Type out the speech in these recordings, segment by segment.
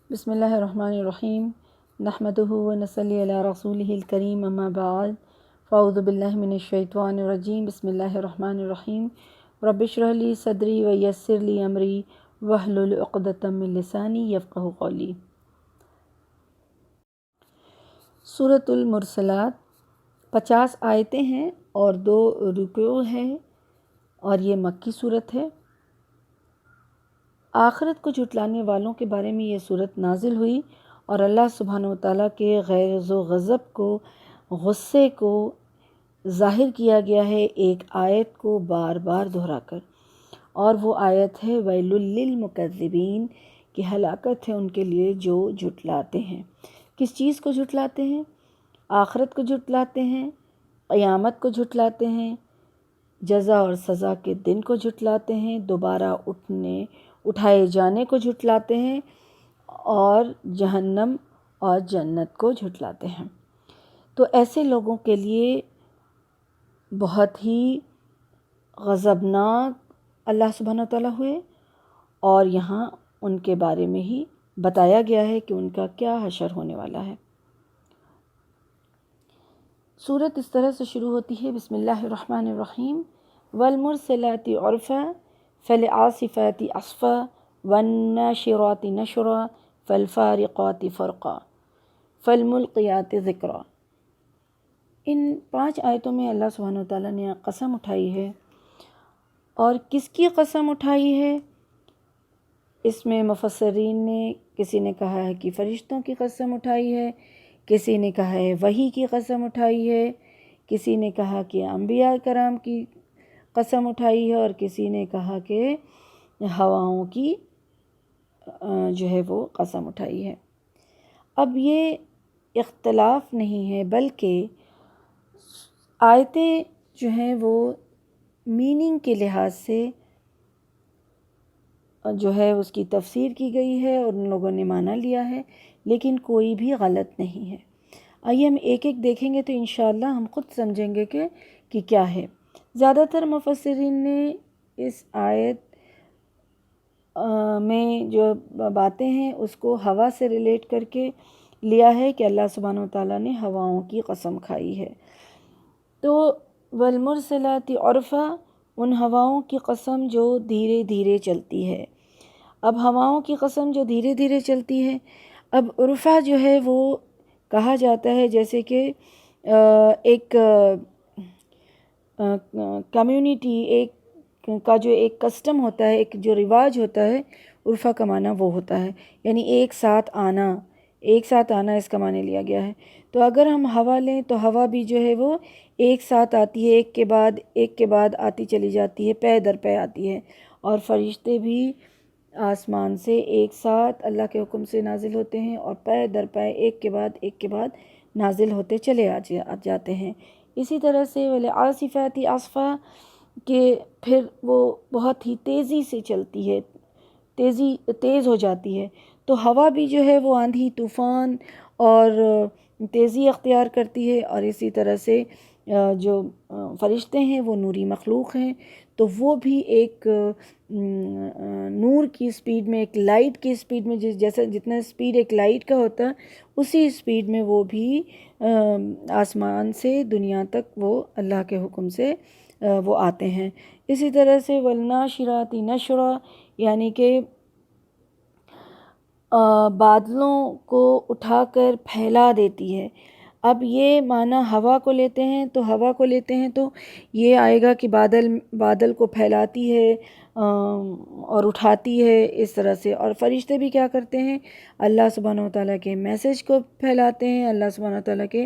بسم اللہ الرحمن الرحیم نحمدہ ونصلی علی رسولہ الکریم اما بعد فاعوذ باللہ من الشیطان الرجیم بسم اللہ الرحمن الرحیم رب اشرح لی صدری ویسر لی امری واحلل عقدۃ من لسانی یفقہوا قولی۔ سورۃ المرسلات 50 آیتیں ہیں اور 2 رکوع ہیں اور یہ مکی صورت ہے۔ آخرت کو جھٹلانے والوں کے بارے میں یہ صورت نازل ہوئی اور اللہ سبحانہ وتعالیٰ کے غیظ و غضب کو، غصے کو ظاہر کیا گیا ہے ایک آیت کو بار بار دہرا کر، اور وہ آیت ہے ویل للمکذبین، کہ ہلاکت ہے ان کے لیے جو جھٹلاتے ہیں۔ کس چیز کو جھٹلاتے ہیں؟ آخرت کو جھٹلاتے ہیں، قیامت کو جھٹلاتے ہیں، جزا اور سزا کے دن کو جھٹلاتے ہیں، دوبارہ اٹھائے جانے کو جھٹلاتے ہیں، اور جہنم اور جنت کو جھٹلاتے ہیں۔ تو ایسے لوگوں کے لیے بہت ہی غضبناک اللہ سبحانہ وتعالیٰ ہوئے، اور یہاں ان کے بارے میں ہی بتایا گیا ہے کہ ان کا کیا حشر ہونے والا ہے۔ سورت اس طرح سے شروع ہوتی ہے، بسم اللہ الرحمن الرحیم والمرسلات عرفا فالعاصفات عصفا والناشرات نشرا فالفارقات فرقا فالملقیات ذکرا۔ ان 5 آیتوں میں اللہ سبحانہ وتعالیٰ نے قسم اٹھائی ہے، اور کس کی قسم اٹھائی ہے؟ اس میں مفسرین نے کسی نے کہا ہے کہ فرشتوں کی قسم اٹھائی ہے، کسی نے کہا ہے وحی کی قسم اٹھائی ہے، کسی نے کہا کہ انبیاء کرام کی قسم اٹھائی ہے، اور کسی نے کہا کہ ہواؤں کی جو ہے وہ قسم اٹھائی ہے۔ اب یہ اختلاف نہیں ہے، بلکہ آیتیں جو ہیں وہ میننگ کے لحاظ سے جو ہے اس کی تفسیر کی گئی ہے اور ان لوگوں نے معنی لیا ہے، لیکن کوئی بھی غلط نہیں ہے۔ آئیے ہم ایک ایک دیکھیں گے تو انشاءاللہ ہم خود سمجھیں گے کہ کیا ہے۔ زیادہ تر مفسرین نے اس آیت میں جو باتیں ہیں اس کو ہوا سے ریلیٹ کر کے لیا ہے کہ اللہ سبحانہ وتعالیٰ نے ہواؤں کی قسم کھائی ہے۔ تو والمرسلات عرفا، ان ہواؤں کی قسم جو دھیرے دھیرے چلتی ہے۔ اب ہواؤں کی قسم جو دھیرے دھیرے چلتی ہے، اب عرفا جو ہے وہ کہا جاتا ہے جیسے کہ ایک کمیونٹی کا جو ایک کسٹم ہوتا ہے، ایک جو رواج ہوتا ہے، عرفا کا معنی وہ ہوتا ہے، یعنی ایک ساتھ آنا اس کا معنی لیا گیا ہے۔ تو اگر ہم ہوا لیں تو ہوا بھی جو ہے وہ ایک ساتھ آتی ہے، ایک کے بعد آتی چلی جاتی ہے، پے در پے آتی ہے، اور فرشتے بھی آسمان سے ایک ساتھ اللہ کے حکم سے نازل ہوتے ہیں، اور پے در پے ایک کے بعد نازل ہوتے چلے جاتے ہیں۔ اسی طرح سے والعاصفات عصفا، کہ پھر وہ بہت ہی تیزی سے چلتی ہے، تیز ہو جاتی ہے۔ تو ہوا بھی جو ہے وہ آندھی طوفان اور تیزی اختیار کرتی ہے، اور اسی طرح سے جو فرشتے ہیں وہ نوری مخلوق ہیں، تو وہ بھی ایک نور کی سپیڈ میں، ایک لائٹ کی سپیڈ میں، جتنا سپیڈ ایک لائٹ کا ہوتا ہے اسی سپیڈ میں وہ بھی آسمان سے دنیا تک وہ اللہ کے حکم سے وہ آتے ہیں۔ اسی طرح سے والناشرات نشرا، یعنی کہ بادلوں کو اٹھا کر پھیلا دیتی ہے۔ اب یہ معنی ہوا کو لیتے ہیں تو یہ آئے گا کہ بادل کو پھیلاتی ہے اور اٹھاتی ہے اس طرح سے۔ اور فرشتے بھی کیا کرتے ہیں؟ اللہ سبحانہ وتعالیٰ کے میسج کو پھیلاتے ہیں، اللہ سبحانہ وتعالیٰ کے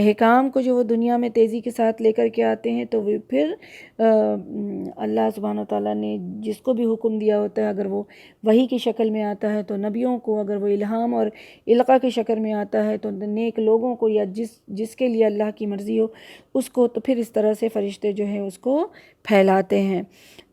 احکام کو جو وہ دنیا میں تیزی کے ساتھ لے کر کے آتے ہیں، تو وہ پھر اللہ سبحانہ وتعالیٰ نے جس کو بھی حکم دیا ہوتا ہے، اگر وہ وحی کی شکل میں آتا ہے تو نبیوں کو، اگر وہ الہام اور القاء کی شکل میں آتا ہے تو نیک لوگوں کو، یا جس کے لیے اللہ کی مرضی ہو اس کو، تو پھر اس طرح سے فرشتے جو ہیں اس کو پھیلاتے ہیں۔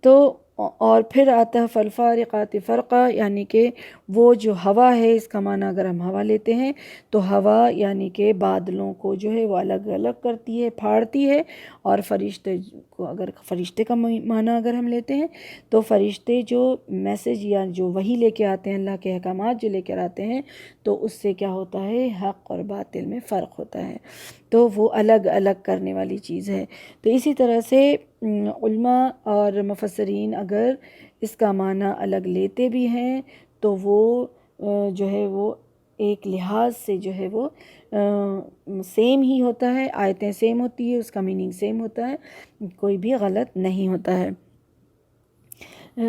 تو اور پھر آتا ہے فالفارقات فرقہ، یعنی کہ وہ جو ہوا ہے، اس کا معنی اگر ہم ہوا لیتے ہیں تو ہوا یعنی کہ بادلوں کو جو ہے وہ الگ الگ کرتی ہے، پھاڑتی ہے، اور فرشتے کو، اگر فرشتے کا معنی اگر ہم لیتے ہیں تو فرشتے جو میسج یا جو وحی لے کے آتے ہیں، اللہ کے احکامات جو لے کر آتے ہیں، تو اس سے کیا ہوتا ہے، حق اور باطل میں فرق ہوتا ہے، تو وہ الگ الگ کرنے والی چیز ہے۔ تو اسی طرح سے علماء اور مفسرین اگر اس کا معنی الگ لیتے بھی ہیں تو وہ جو ہے وہ ایک لحاظ سے جو ہے وہ سیم ہی ہوتا ہے، آیتیں سیم ہوتی ہے، اس کا میننگ سیم ہوتا ہے، کوئی بھی غلط نہیں ہوتا ہے۔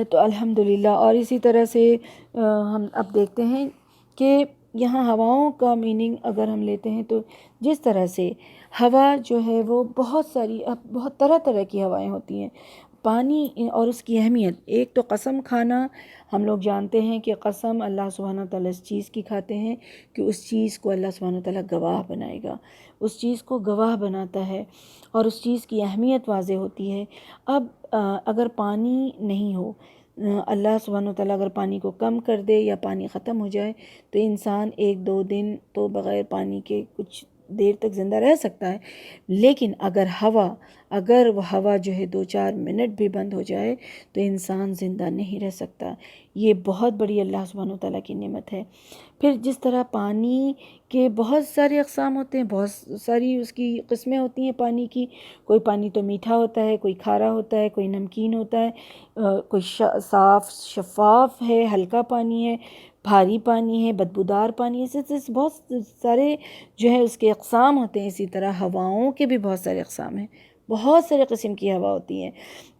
تو الحمدللہ، اور اسی طرح سے ہم اب دیکھتے ہیں کہ یہاں ہواؤں کا میننگ اگر ہم لیتے ہیں تو جس طرح سے ہوا جو ہے وہ بہت ساری، بہت طرح طرح کی ہوائیں ہوتی ہیں، پانی اور اس کی اہمیت، ایک تو قسم کھانا، ہم لوگ جانتے ہیں کہ قسم اللہ سبحانہ وتعالیٰ اس چیز کی کھاتے ہیں کہ اس چیز کو اللہ سبحانہ وتعالیٰ گواہ بنائے گا، اس چیز کو گواہ بناتا ہے اور اس چیز کی اہمیت واضح ہوتی ہے۔ اب اگر پانی نہیں ہو، اللہ سبحانہ وتعالیٰ اگر پانی کو کم کر دے یا پانی ختم ہو جائے تو انسان 1-2 دن تو بغیر پانی کے کچھ دیر تک زندہ رہ سکتا ہے، لیکن اگر وہ ہوا جو ہے 2-4 منٹ بھی بند ہو جائے تو انسان زندہ نہیں رہ سکتا۔ یہ بہت بڑی اللہ سبحانہ وتعالیٰ کی نعمت ہے۔ پھر جس طرح پانی کے بہت سارے اقسام ہوتے ہیں، بہت ساری اس کی قسمیں ہوتی ہیں پانی کی، کوئی پانی تو میٹھا ہوتا ہے، کوئی کھارا ہوتا ہے، کوئی نمکین ہوتا ہے، کوئی صاف شفاف ہے، ہلکا پانی ہے، بھاری پانی ہے، بدبودار پانی ہے، اس بہت سارے جو ہے اس کے اقسام ہوتے ہیں۔ اسی طرح ہواؤں کے بھی بہت سارے اقسام ہیں، بہت سارے قسم کی ہوا ہوتی ہیں۔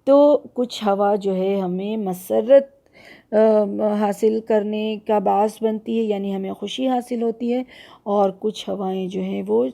تو کچھ ہوا جو ہے ہمیں مسرت حاصل کرنے کا باعث بنتی ہے، یعنی ہمیں خوشی حاصل ہوتی ہے، اور کچھ ہوائیں جو ہیں وہ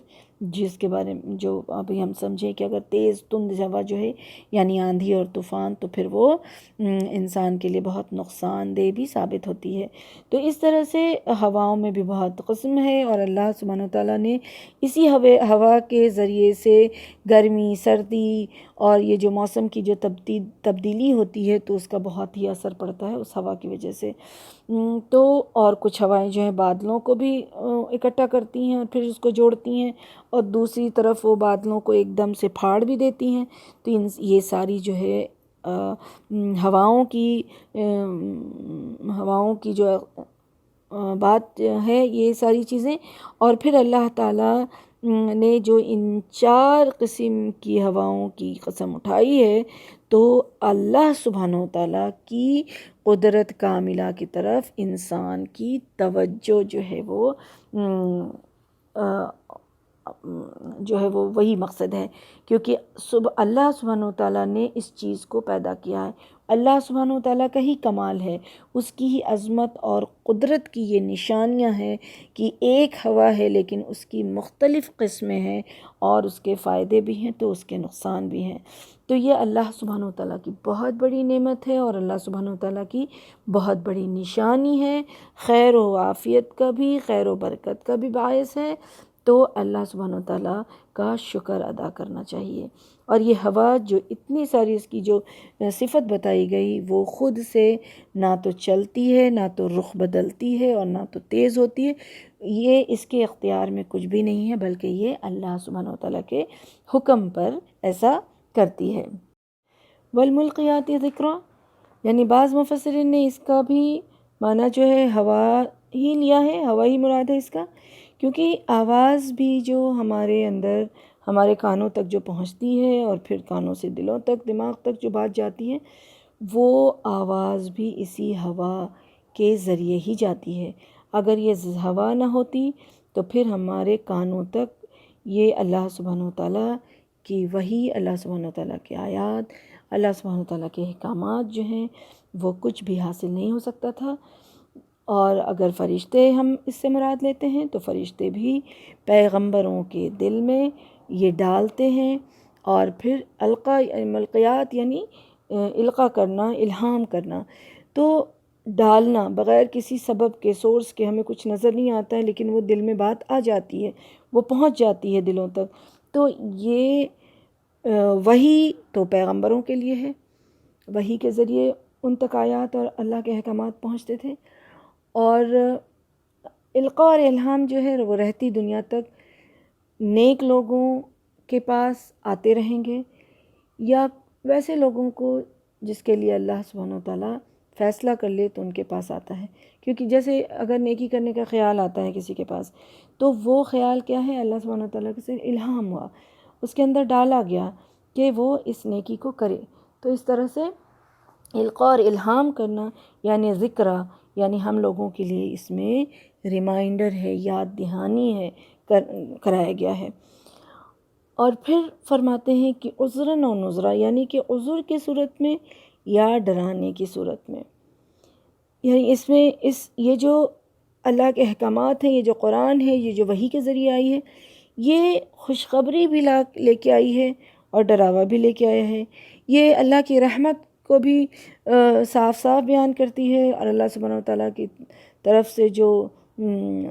جس کے بارے میں جو ابھی ہم سمجھیں کہ اگر تیز تند ہوا جو ہے یعنی آندھی اور طوفان، تو پھر وہ انسان کے لیے بہت نقصان دہ بھی ثابت ہوتی ہے۔ تو اس طرح سے ہواؤں میں بھی بہت قسم ہے، اور اللہ سبحانہ وتعالیٰ نے اسی ہوا کے ذریعے سے گرمی، سردی اور یہ جو موسم کی جو تبدیلی ہوتی ہے تو اس کا بہت ہی اثر پڑتا ہے اس ہوا کی وجہ سے۔ تو اور کچھ ہوائیں جو ہیں بادلوں کو بھی اکٹھا کرتی ہیں اور پھر اس کو جوڑتی ہیں، اور دوسری طرف وہ بادلوں کو ایک دم سے پھاڑ بھی دیتی ہیں۔ تو یہ ساری جو ہے ہواؤں کی جو بات ہے، یہ ساری چیزیں۔ اور پھر اللہ تعالیٰ نے جو ان 4 قسم کی ہواؤں کی قسم اٹھائی ہے، تو اللہ سبحانہ وتعالیٰ کی قدرت کاملہ کی طرف انسان کی توجہ جو ہے وہ جو ہے وہ وہی مقصد ہے، کیونکہ اللہ سبحانہ وتعالیٰ نے اس چیز کو پیدا کیا ہے، اللہ سبحانہ وتعالیٰ کا ہی کمال ہے، اس کی ہی عظمت اور قدرت کی یہ نشانیاں ہیں کہ ایک ہوا ہے لیکن اس کی مختلف قسمیں ہیں، اور اس کے فائدے بھی ہیں تو اس کے نقصان بھی ہیں۔ تو یہ اللہ سبحانہ وتعالیٰ کی بہت بڑی نعمت ہے، اور اللہ سبحانہ وتعالیٰ کی بہت بڑی نشانی ہے، خیر و عافیت کا بھی، خیر و برکت کا بھی باعث ہے۔ تو اللہ سبحانہ وتعالیٰ کا شکر ادا کرنا چاہیے۔ اور یہ ہوا جو اتنی ساری اس کی جو صفت بتائی گئی، وہ خود سے نہ تو چلتی ہے، نہ تو رخ بدلتی ہے، اور نہ تو تیز ہوتی ہے، یہ اس کے اختیار میں کچھ بھی نہیں ہے، بلکہ یہ اللہ سبحانہ وتعالیٰ کے حکم پر ایسا کرتی ہے۔ والملقیات ذکرا، یعنی بعض مفسرین نے اس کا بھی معنی جو ہے ہوا ہی لیا ہے، ہوا ہی مراد ہے اس کا، کیونکہ آواز بھی جو ہمارے اندر، ہمارے کانوں تک جو پہنچتی ہے اور پھر کانوں سے دلوں تک، دماغ تک جو بات جاتی ہے، وہ آواز بھی اسی ہوا کے ذریعے ہی جاتی ہے۔ اگر یہ ہوا نہ ہوتی تو پھر ہمارے کانوں تک یہ اللہ سبحانہ وتعالیٰ کی وحی، اللہ سبحانہ وتعالیٰ کی آیات، اللہ سبحانہ وتعالیٰ کے احکامات جو ہیں وہ کچھ بھی حاصل نہیں ہو سکتا تھا۔ اور اگر فرشتے ہم اس سے مراد لیتے ہیں تو فرشتے بھی پیغمبروں کے دل میں یہ ڈالتے ہیں، اور پھر ملقیات یعنی القاء کرنا، الہام کرنا، تو ڈالنا بغیر کسی سبب کے، سورس کے، ہمیں کچھ نظر نہیں آتا ہے لیکن وہ دل میں بات آ جاتی ہے، وہ پہنچ جاتی ہے دلوں تک۔ تو یہ وحی تو پیغمبروں کے لیے ہے، وحی کے ذریعے ان تک آیات اور اللہ کے احکامات پہنچتے تھے، اور القاء اور الہام جو ہے وہ رہتی دنیا تک نیک لوگوں کے پاس آتے رہیں گے، یا ویسے لوگوں کو جس کے لیے اللہ سبحانہ وتعالیٰ فیصلہ کر لے تو ان کے پاس آتا ہے. کیونکہ جیسے اگر نیکی کرنے کا خیال آتا ہے کسی کے پاس، تو وہ خیال کیا ہے، اللہ سبحانہ وتعالیٰ سے الہام ہوا، اس کے اندر ڈالا گیا کہ وہ اس نیکی کو کرے. تو اس طرح سے القاء اور الہام کرنا یعنی ذکرہ، یعنی ہم لوگوں کے لیے اس میں ریمائنڈر ہے، یاد دہانی ہے، کرایا گیا ہے. اور پھر فرماتے ہیں کہ عذراً و نذرا، یعنی کہ عذر کی صورت میں یا ڈرانے کی صورت میں. یعنی اس میں یہ جو اللہ کے احکامات ہیں، یہ جو قرآن ہے، یہ جو وحی کے ذریعے آئی ہے، یہ خوشخبری بھی لے کے آئی ہے اور ڈراوا بھی لے کے آیا ہے. یہ اللہ کی رحمت کو بھی صاف صاف بیان کرتی ہے، اور اللہ سبحانہ وتعالیٰ کی طرف سے جو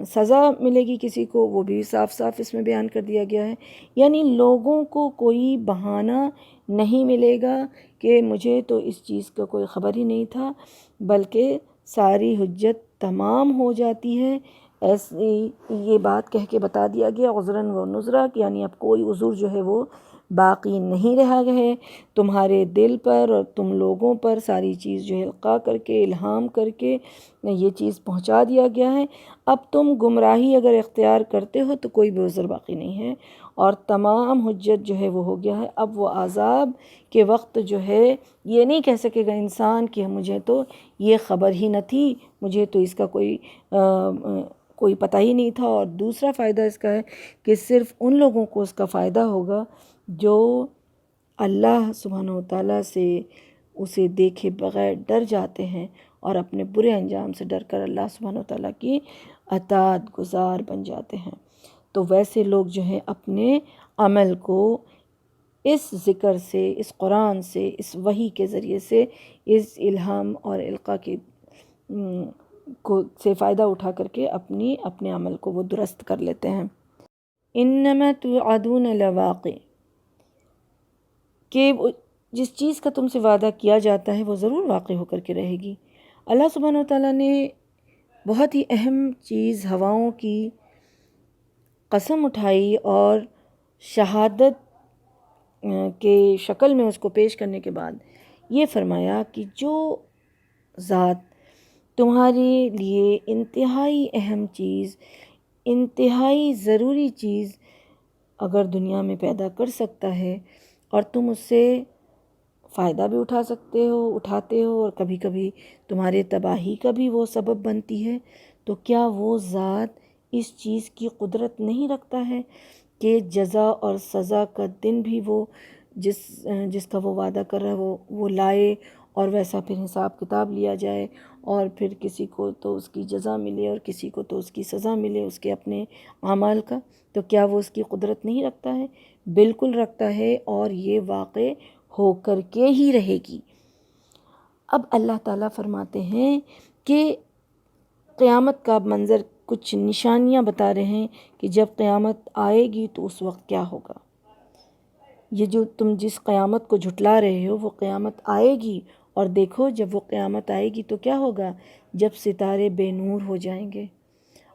سزا ملے گی کسی کو، وہ بھی صاف صاف اس میں بیان کر دیا گیا ہے. یعنی لوگوں کو کوئی بہانہ نہیں ملے گا کہ مجھے تو اس چیز کا کوئی خبر ہی نہیں تھا، بلکہ ساری حجت تمام ہو جاتی ہے. ایسی یہ بات کہہ کے بتا دیا گیا عذراً و نذرا، یعنی اب کوئی عذر جو ہے وہ باقی نہیں رہا ہے. تمہارے دل پر اور تم لوگوں پر ساری چیز جو ہے القاء کر کے، الہام کر کے یہ چیز پہنچا دیا گیا ہے. اب تم گمراہی اگر اختیار کرتے ہو تو کوئی بھی عذر باقی نہیں ہے، اور تمام حجت جو ہے وہ ہو گیا ہے. اب وہ عذاب کے وقت جو ہے یہ نہیں کہہ سکے گا انسان کہ مجھے تو یہ خبر ہی نہ تھی، مجھے تو اس کا کوئی پتہ ہی نہیں تھا. اور دوسرا فائدہ اس کا ہے کہ صرف ان لوگوں کو اس کا فائدہ ہوگا جو اللہ سبحانہ وتعالیٰ سے اسے دیکھے بغیر ڈر جاتے ہیں، اور اپنے برے انجام سے ڈر کر اللہ سبحانہ وتعالیٰ کی اطاعت گزار بن جاتے ہیں. تو ویسے لوگ جو ہیں اپنے عمل کو اس ذکر سے، اس قرآن سے، اس وحی کے ذریعے سے، اس الہام اور القاء سے فائدہ اٹھا کر کے اپنے عمل کو وہ درست کر لیتے ہیں. انما توعدون لواقع، کہ جس چیز کا تم سے وعدہ کیا جاتا ہے وہ ضرور واقع ہو کر کے رہے گی. اللہ سبحانہ وتعالیٰ نے بہت ہی اہم چیز ہواؤں کی قسم اٹھائی اور شہادت کے شکل میں اس کو پیش کرنے کے بعد یہ فرمایا کہ جو ذات تمہارے لیے انتہائی اہم چیز، انتہائی ضروری چیز اگر دنیا میں پیدا کر سکتا ہے، اور تم اس سے فائدہ بھی اٹھاتے ہو اور کبھی کبھی تمہارے تباہی کا بھی وہ سبب بنتی ہے، تو کیا وہ ذات اس چیز کی قدرت نہیں رکھتا ہے کہ جزا اور سزا کا دن بھی وہ جس کا وہ وعدہ کر رہا ہے وہ لائے، اور ویسا پھر حساب کتاب لیا جائے، اور پھر کسی کو تو اس کی جزا ملے اور کسی کو تو اس کی سزا ملے اس کے اپنے اعمال کا. تو کیا وہ اس کی قدرت نہیں رکھتا ہے؟ بالکل رکھتا ہے، اور یہ واقع ہو کر کے ہی رہے گی. اب اللہ تعالیٰ فرماتے ہیں کہ قیامت کا منظر، کچھ نشانیاں بتا رہے ہیں کہ جب قیامت آئے گی تو اس وقت کیا ہوگا. یہ جو تم جس قیامت کو جھٹلا رہے ہو وہ قیامت آئے گی، اور دیکھو جب وہ قیامت آئے گی تو کیا ہوگا، جب ستارے بے نور ہو جائیں گے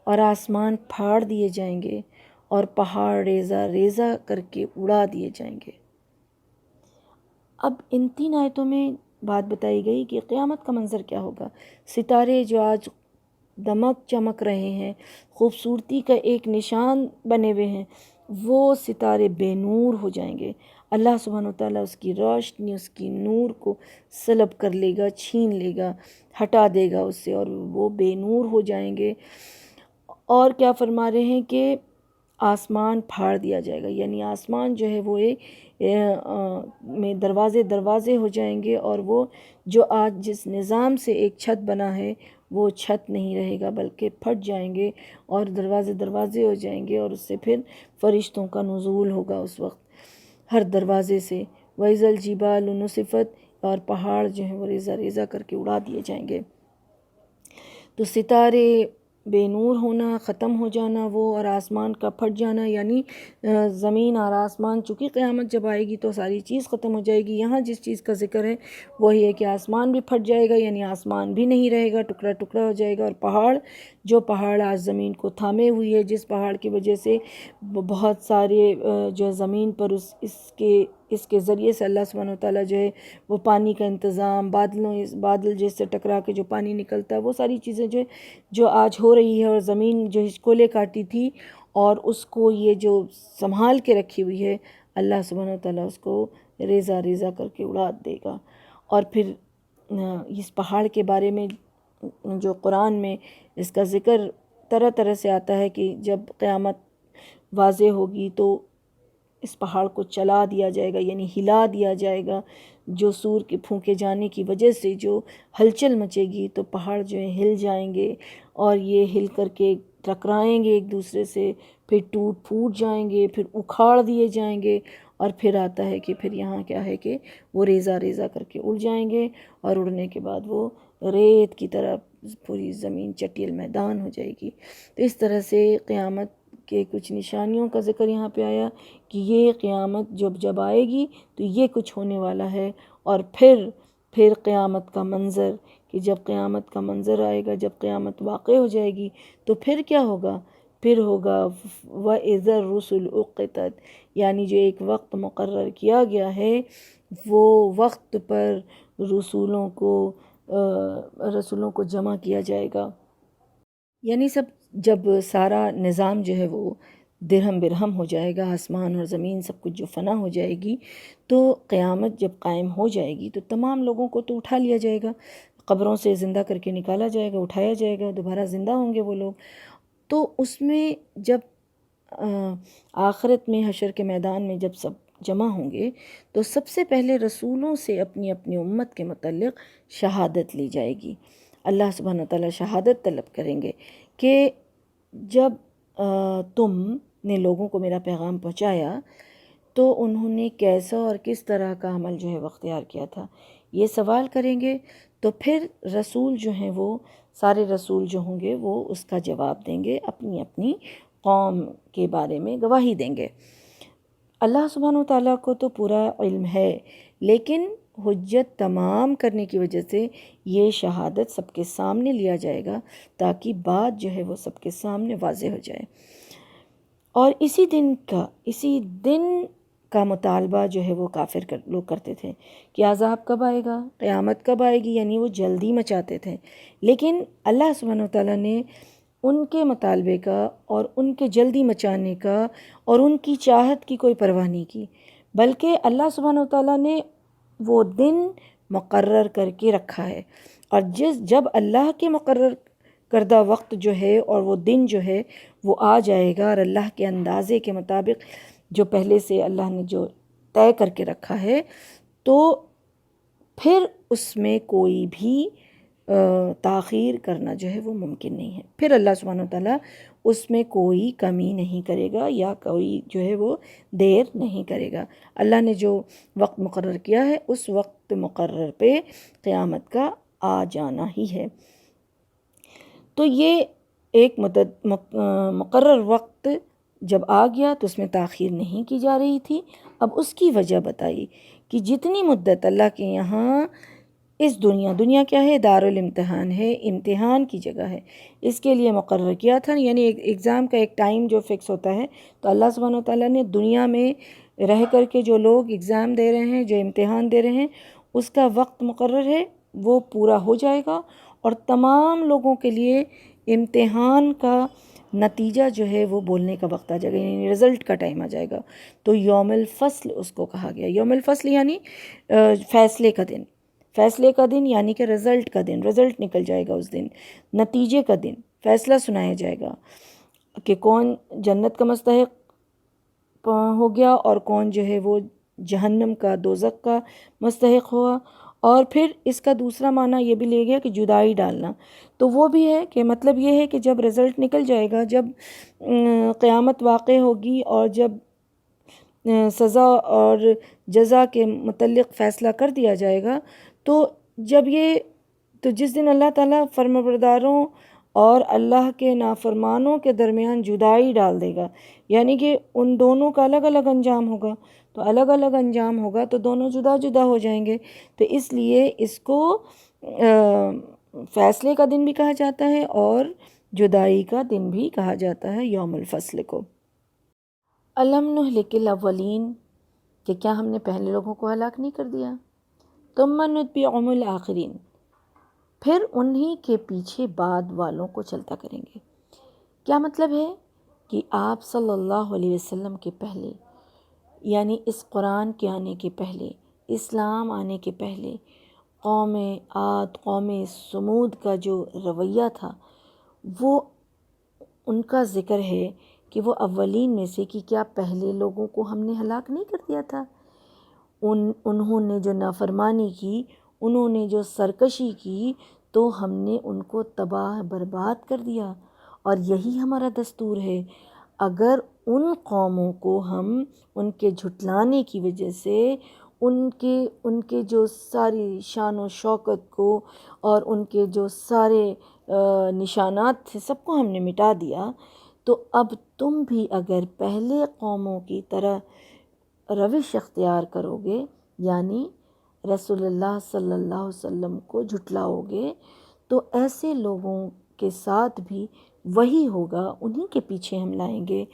اور آسمان پھاڑ دیے جائیں گے اور پہاڑ ریزہ ریزہ کر کے اڑا دیے جائیں گے. اب ان 3 آیتوں میں بات بتائی گئی کہ قیامت کا منظر کیا ہوگا. ستارے جو آج دمک چمک رہے ہیں، خوبصورتی کا ایک نشان بنے ہوئے ہیں، وہ ستارے بے نور ہو جائیں گے. اللہ سبحانہ وتعالیٰ اس کی روشنی، اس کی نور کو سلب کر لے گا، چھین لے گا، ہٹا دے گا اس سے، اور وہ بے نور ہو جائیں گے. اور کیا فرما رہے ہیں کہ آسمان پھاڑ دیا جائے گا، یعنی آسمان جو ہے وہ میں دروازے ہو جائیں گے، اور وہ جو آج جس نظام سے ایک چھت بنا ہے وہ چھت نہیں رہے گا بلکہ پھٹ جائیں گے اور دروازے ہو جائیں گے، اور اس سے پھر فرشتوں کا نزول ہوگا اس وقت ہر دروازے سے. وَإِذَا الْجِبَالُ نُسِفَتْ، اور پہاڑ جو ہیں وہ ریزہ ریزہ کر کے اڑا دیے جائیں گے. تو ستارے بے نور ہونا، ختم ہو جانا وہ، اور آسمان کا پھٹ جانا، یعنی زمین اور آسمان، چونکہ قیامت جب آئے گی تو ساری چیز ختم ہو جائے گی۔ یہاں جس چیز کا ذکر ہے وہی ہے کہ آسمان بھی پھٹ جائے گا، یعنی آسمان بھی نہیں رہے گا، ٹکڑا ٹکڑا ہو جائے گا، اور جو پہاڑ آج زمین کو تھامے ہوئی ہے، جس پہاڑ کی وجہ سے بہت سارے جو زمین پر اس کے ذریعے سے اللہ سبحانہ وتعالیٰ جو ہے وہ پانی کا انتظام، بادل جس سے ٹکرا کے جو پانی نکلتا ہے، وہ ساری چیزیں جو آج ہو رہی ہے، اور زمین جو ہچکولے کاٹی تھی اور اس کو یہ جو سنبھال کے رکھی ہوئی ہے، اللہ سبحانہ وتعالیٰ اس کو ریزہ ریزہ کر کے اڑا دے گا۔ اور پھر اس پہاڑ کے بارے میں جو قرآن میں اس کا ذکر طرح طرح سے آتا ہے کہ جب قیامت واضح ہوگی تو اس پہاڑ کو چلا دیا جائے گا، یعنی ہلا دیا جائے گا، جو سور کے پھونکے جانے کی وجہ سے جو ہلچل مچے گی تو پہاڑ جو ہیں ہل جائیں گے، اور یہ ہل کر کے ٹکرائیں گے ایک دوسرے سے، پھر ٹوٹ پھوٹ جائیں گے، پھر اکھاڑ دیے جائیں گے، اور پھر آتا ہے کہ پھر یہاں کیا ہے کہ وہ ریزہ ریزہ کر کے اڑ جائیں گے، اور اڑنے کے بعد وہ ریت کی طرح پوری زمین چٹیل میدان ہو جائے گی۔ تو اس طرح سے قیامت کے کچھ نشانیوں کا ذکر یہاں پہ آیا کہ یہ قیامت جب آئے گی تو یہ کچھ ہونے والا ہے۔ اور پھر قیامت کا منظر، کہ جب قیامت کا منظر آئے گا، جب قیامت واقع ہو جائے گی تو پھر کیا ہوگا؟ پھر ہوگا وَإِذَا الرُّسُلُ اُقِّتَتْ، یعنی جو ایک وقت مقرر کیا گیا ہے وہ وقت پر رسولوں کو جمع کیا جائے گا، یعنی جب سارا نظام جو ہے وہ درہم برہم ہو جائے گا، آسمان اور زمین سب کچھ جو فنا ہو جائے گی، تو قیامت جب قائم ہو جائے گی تو تمام لوگوں کو تو اٹھا لیا جائے گا، قبروں سے زندہ کر کے نکالا جائے گا، اٹھایا جائے گا، دوبارہ زندہ ہوں گے وہ لوگ۔ تو اس میں جب آخرت میں حشر کے میدان میں جب سب جمع ہوں گے تو سب سے پہلے رسولوں سے اپنی اپنی امت کے متعلق شہادت لی جائے گی۔ اللہ سبحانہ وتعالیٰ شہادت طلب کریں گے کہ جب تم نے لوگوں کو میرا پیغام پہنچایا تو انہوں نے کیسا اور کس طرح کا عمل جو ہے وہ اختیار کیا تھا، یہ سوال کریں گے۔ تو پھر رسول جو ہیں وہ سارے رسول جو ہوں گے وہ اس کا جواب دیں گے، اپنی اپنی قوم کے بارے میں گواہی دیں گے۔ اللہ سبحانہ وتعالیٰ کو تو پورا علم ہے، لیکن حجت تمام کرنے کی وجہ سے یہ شہادت سب کے سامنے لیا جائے گا تاکہ بات جو ہے وہ سب کے سامنے واضح ہو جائے۔ اور اسی دن کا مطالبہ جو ہے وہ کافر لوگ کرتے تھے کہ عذاب کب آئے گا، قیامت کب آئے گی، یعنی وہ جلدی مچاتے تھے۔ لیکن اللہ سبحانہ وتعالیٰ نے ان کے مطالبے کا اور ان کے جلدی مچانے کا اور ان کی چاہت کی کوئی پرواہ نہیں کی، بلکہ اللہ سبحانہ وتعالیٰ نے وہ دن مقرر کر کے رکھا ہے، اور جب اللہ کے مقرر کردہ وقت جو ہے اور وہ دن جو ہے وہ آ جائے گا، اور اللہ کے اندازے کے مطابق جو پہلے سے اللہ نے جو طے کر کے رکھا ہے، تو پھر اس میں کوئی بھی تاخیر کرنا جو ہے وہ ممکن نہیں ہے۔ پھر اللہ سبحانہ وتعالیٰ اس میں کوئی کمی نہیں کرے گا یا کوئی جو ہے وہ دیر نہیں کرے گا۔ اللہ نے جو وقت مقرر کیا ہے اس وقت مقرر پہ قیامت کا آ جانا ہی ہے۔ تو یہ ایک مقرر وقت جب آ گیا تو اس میں تاخیر نہیں کی جا رہی تھی۔ اب اس کی وجہ بتائی کہ جتنی مدت اللہ کے یہاں اس دنیا کیا ہے، دارالامتحان ہے، امتحان کی جگہ ہے، اس کے لیے مقرر کیا تھا، یعنی ایگزام کا ایک ٹائم جو فکس ہوتا ہے، تو اللہ سبحانہ وتعالیٰ نے دنیا میں رہ کر کے جو لوگ ایگزام دے رہے ہیں، جو امتحان دے رہے ہیں، اس کا وقت مقرر ہے، وہ پورا ہو جائے گا، اور تمام لوگوں کے لیے امتحان کا نتیجہ جو ہے وہ بولنے کا وقت آ جائے گا، یعنی رزلٹ کا ٹائم آ جائے گا۔ تو یوم الفصل اس کو کہا گیا، یوم الفصل یعنی فیصلے کا دن یعنی کہ رزلٹ کا دن، رزلٹ نکل جائے گا اس دن، نتیجے کا دن، فیصلہ سنایا جائے گا کہ کون جنت کا مستحق ہو گیا اور کون جو ہے وہ جہنم کا، دوزخ کا مستحق ہوا۔ اور پھر اس کا دوسرا معنی یہ بھی لے گیا کہ جدائی ڈالنا، تو وہ بھی ہے کہ مطلب یہ ہے کہ جب رزلٹ نکل جائے گا، جب قیامت واقع ہوگی اور جب سزا اور جزا کے متعلق فیصلہ کر دیا جائے گا، تو جس دن اللہ تعالیٰ فرمانبرداروں اور اللہ کے نافرمانوں کے درمیان جدائی ڈال دے گا، یعنی کہ ان دونوں کا الگ الگ انجام ہوگا، تو الگ الگ انجام ہوگا تو دونوں جدا جدا ہو جائیں گے، تو اس لیے اس کو فیصلے کا دن بھی کہا جاتا ہے اور جدائی کا دن بھی کہا جاتا ہے، یوم الفصل کو۔ الم نہلک الاولین، کہ کیا ہم نے پہلے لوگوں کو ہلاک نہیں کر دیا؟ ثم نتبعہم الآخرین، پھر انہی کے پیچھے بعد والوں کو چلتا کریں گے۔ کیا مطلب ہے کہ آپ صلی اللہ علیہ وسلم کے پہلے، یعنی اس قرآن کے آنے کے پہلے، اسلام آنے کے پہلے، قوم عاد، قوم سمود کا جو رویہ تھا، وہ ان کا ذکر ہے کہ وہ اولین میں سے، کہ کیا پہلے لوگوں کو ہم نے ہلاک نہیں کر دیا تھا؟ انہوں نے جو نافرمانی کی، انہوں نے جو سرکشی کی، تو ہم نے ان کو تباہ برباد کر دیا، اور یہی ہمارا دستور ہے۔ اگر ان قوموں کو ہم ان کے جھٹلانے کی وجہ سے ان کے جو ساری شان و شوکت کو اور ان کے جو سارے نشانات تھے، سب کو ہم نے مٹا دیا، تو اب تم بھی اگر پہلے قوموں کی طرح روش اختیار کرو گے، یعنی رسول اللہ صلی اللہ علیہ وسلم کو جھٹلاؤ گے، تو ایسے لوگوں کے ساتھ بھی وہی ہوگا، انہی کے پیچھے ہم لائیں گے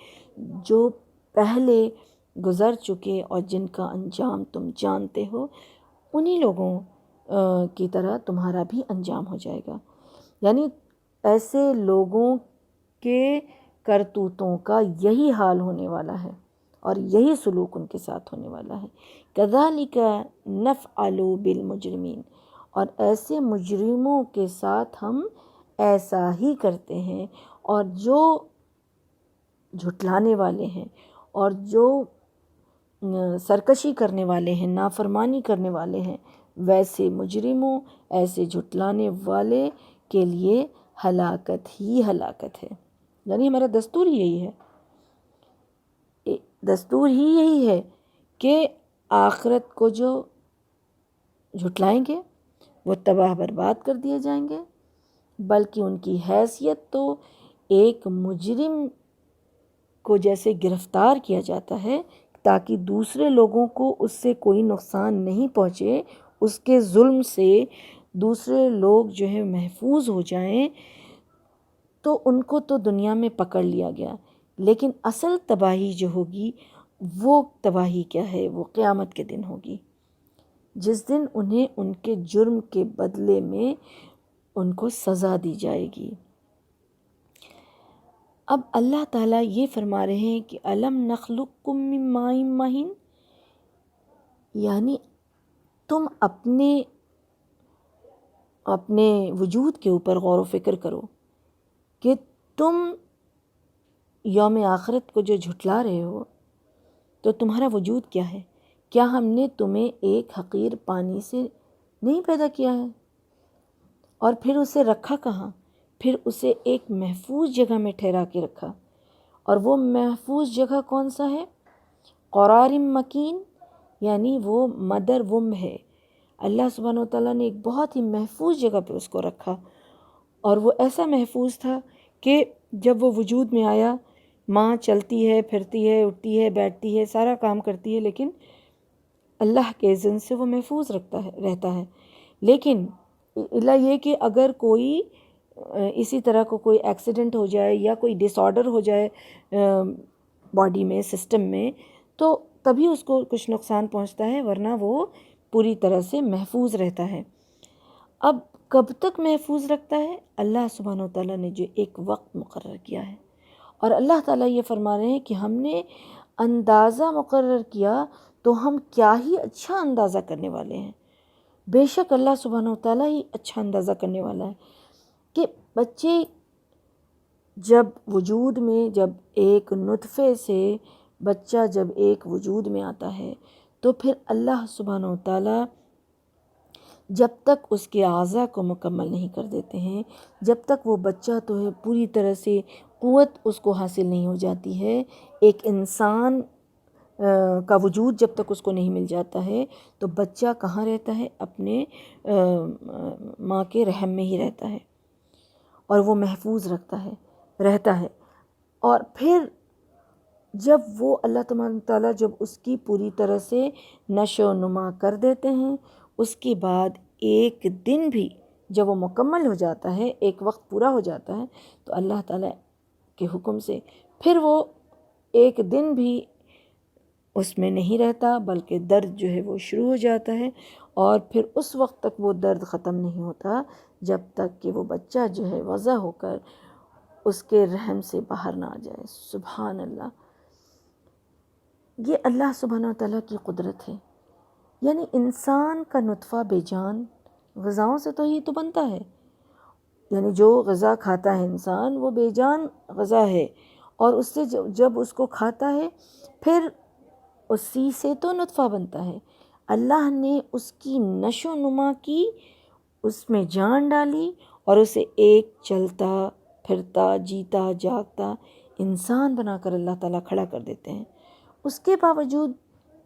جو پہلے گزر چکے اور جن کا انجام تم جانتے ہو، انہی لوگوں کی طرح تمہارا بھی انجام ہو جائے گا۔ یعنی ایسے لوگوں کے کرتوتوں کا یہی حال ہونے والا ہے اور یہی سلوک ان کے ساتھ ہونے والا ہے۔ کذالک نفعل بالمجرمین، اور ایسے مجرموں کے ساتھ ہم ایسا ہی کرتے ہیں، اور جو جھٹلانے والے ہیں اور جو سرکشی کرنے والے ہیں، نافرمانی کرنے والے ہیں، ویسے مجرموں، ایسے جھٹلانے والے کے لیے ہلاکت ہی ہلاکت ہے۔ یعنی ہمارا دستور ہی یہی ہے، دستور ہی یہی ہے کہ آخرت کو جو جھٹلائیں گے وہ تباہ برباد کر دیے جائیں گے، بلکہ ان کی حیثیت تو ایک مجرم کو جیسے گرفتار کیا جاتا ہے تاکہ دوسرے لوگوں کو اس سے کوئی نقصان نہیں پہنچے، اس کے ظلم سے دوسرے لوگ جو ہے محفوظ ہو جائیں، تو ان کو تو دنیا میں پکڑ لیا گیا، لیکن اصل تباہی جو ہوگی، وہ تباہی کیا ہے؟ وہ قیامت کے دن ہوگی، جس دن انہیں ان کے جرم کے بدلے میں ان کو سزا دی جائے گی۔ اب اللہ تعالیٰ یہ فرما رہے ہیں کہ الم نخلقکم من ماء مہین، یعنی تم اپنے وجود کے اوپر غور و فکر کرو کہ تم یوم آخرت کو جو جھٹلا رہے ہو، تو تمہارا وجود کیا ہے؟ کیا ہم نے تمہیں ایک حقیر پانی سے نہیں پیدا کیا ہے؟ اور پھر اسے رکھا کہاں؟ پھر اسے ایک محفوظ جگہ میں ٹھہرا کے رکھا، اور وہ محفوظ جگہ کون سا ہے؟ قرار مکین، یعنی وہ مدر وم ہے۔ اللہ سبحانہ و تعالیٰ نے ایک بہت ہی محفوظ جگہ پہ اس کو رکھا، اور وہ ایسا محفوظ تھا کہ جب وہ وجود میں آیا، ماں چلتی ہے، پھرتی ہے، اٹھتی ہے، بیٹھتی ہے، سارا کام کرتی ہے، لیکن اللہ کے اذن سے وہ محفوظ رہتا ہے۔ لیکن اللہ یہ کہ اگر کوئی اسی طرح کو کوئی ایکسیڈنٹ ہو جائے یا کوئی ڈس آرڈر ہو جائے باڈی میں، سسٹم میں، تو تبھی اس کو کچھ نقصان پہنچتا ہے، ورنہ وہ پوری طرح سے محفوظ رہتا ہے۔ اب کب تک محفوظ رکھتا ہے؟ اللہ سبحانہ و تعالیٰ نے جو ایک وقت مقرر کیا ہے، اور اللہ تعالیٰ یہ فرما رہے ہیں کہ ہم نے اندازہ مقرر کیا تو ہم کیا ہی اچھا اندازہ کرنے والے ہیں۔ بے شک اللہ سبحانہ و تعالیٰ ہی اچھا اندازہ کرنے والا ہے کہ بچے جب وجود میں، جب ایک نطفے سے بچہ جب ایک وجود میں آتا ہے، تو پھر اللہ سبحانہ و تعالیٰ جب تک اس کے اعضاء کو مکمل نہیں کر دیتے ہیں، جب تک وہ بچہ تو ہے پوری طرح سے قوت اس کو حاصل نہیں ہو جاتی ہے، ایک انسان کا وجود جب تک اس کو نہیں مل جاتا ہے، تو بچہ کہاں رہتا ہے؟ اپنے ماں کے رحم میں ہی رہتا ہے، اور وہ محفوظ رہتا ہے. اور پھر جب وہ اللہ تبارک تعالیٰ جب اس کی پوری طرح سے نشو و نما کر دیتے ہیں، اس کے بعد ایک دن بھی جب وہ مکمل ہو جاتا ہے، ایک وقت پورا ہو جاتا ہے، تو اللہ تعالیٰ کے حکم سے پھر وہ ایک دن بھی اس میں نہیں رہتا، بلکہ درد جو ہے وہ شروع ہو جاتا ہے، اور پھر اس وقت تک وہ درد ختم نہیں ہوتا جب تک کہ وہ بچہ جو ہے وضع ہو کر اس کے رحم سے باہر نہ آ جائے. سبحان اللہ. یہ اللہ سبحانہ وتعالیٰ کی قدرت ہے. یعنی انسان کا نطفہ بے جان غذاؤں سے تو ہی تو بنتا ہے. یعنی جو غذا کھاتا ہے انسان وہ بے جان غذا ہے، اور اس سے جب اس کو کھاتا ہے پھر اسی سے تو نطفہ بنتا ہے. اللہ نے اس کی نشو و نما کی، اس میں جان ڈالی، اور اسے ایک چلتا پھرتا جیتا جاگتا انسان بنا کر اللہ تعالیٰ کھڑا کر دیتے ہیں. اس کے باوجود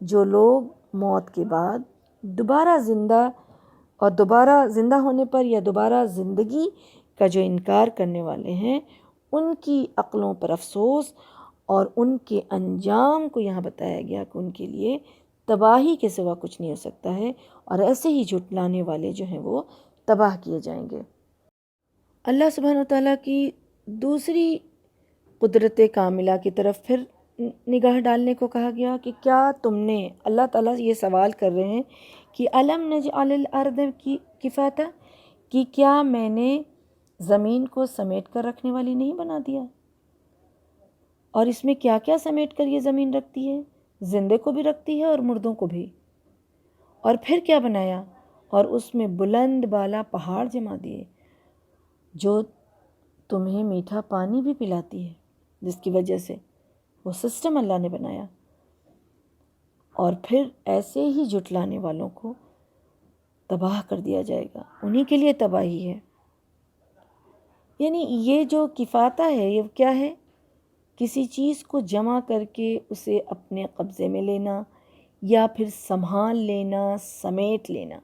جو لوگ موت کے بعد دوبارہ زندہ ہونے پر یا دوبارہ زندگی کا جو انکار کرنے والے ہیں، ان کی عقلوں پر افسوس، اور ان کے انجام کو یہاں بتایا گیا کہ ان کے لیے تباہی کے سوا کچھ نہیں ہو سکتا ہے، اور ایسے ہی جھٹلانے والے جو ہیں وہ تباہ کیے جائیں گے. اللہ سبحانہ وتعالیٰ کی دوسری قدرت کاملہ کی طرف پھر نگاہ ڈالنے کو کہا گیا کہ کیا تم نے، اللہ تعالیٰ یہ سوال کر رہے ہیں کہ الم نجعل الارض کفاتا، کہ کیا میں نے زمین کو سمیٹ کر رکھنے والی نہیں بنا دیا؟ اور اس میں کیا کیا سمیٹ کر یہ زمین رکھتی ہے؟ زندے کو بھی رکھتی ہے اور مردوں کو بھی. اور پھر کیا بنایا؟ اور اس میں بلند بالا پہاڑ جما دیے جو تمہیں میٹھا پانی بھی پلاتی ہے، جس کی وجہ سے وہ سسٹم اللہ نے بنایا. اور پھر ایسے ہی جھٹلانے والوں کو تباہ کر دیا جائے گا، انہی کے لیے تباہی ہے. یعنی یہ جو کفاتہ ہے یہ کیا ہے؟ کسی چیز کو جمع کر کے اسے اپنے قبضے میں لینا، یا پھر سنبھال لینا، سمیٹ لینا.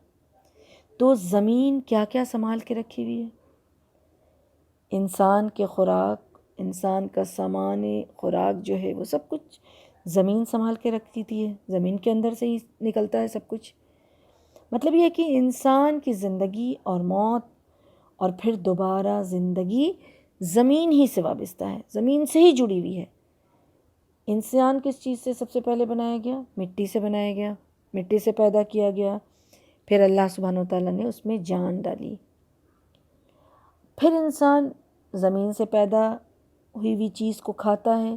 تو زمین کیا کیا سنبھال کے رکھی ہوئی ہے؟ انسان کے خوراک، انسان کا سامان خوراک جو ہے وہ سب کچھ زمین سنبھال کے رکھتی ہے. زمین کے اندر سے ہی نکلتا ہے سب کچھ. مطلب یہ ہے کہ انسان کی زندگی اور موت اور پھر دوبارہ زندگی زمین ہی سے وابستہ ہے، زمین سے ہی جڑی ہوئی ہے. انسان کس چیز سے سب سے پہلے بنایا گیا؟ مٹی سے بنایا گیا، مٹی سے پیدا کیا گیا. پھر اللہ سبحانہ وتعالیٰ نے اس میں جان ڈالی. پھر انسان زمین سے پیدا ہوئی ہوئی چیز کو کھاتا ہے،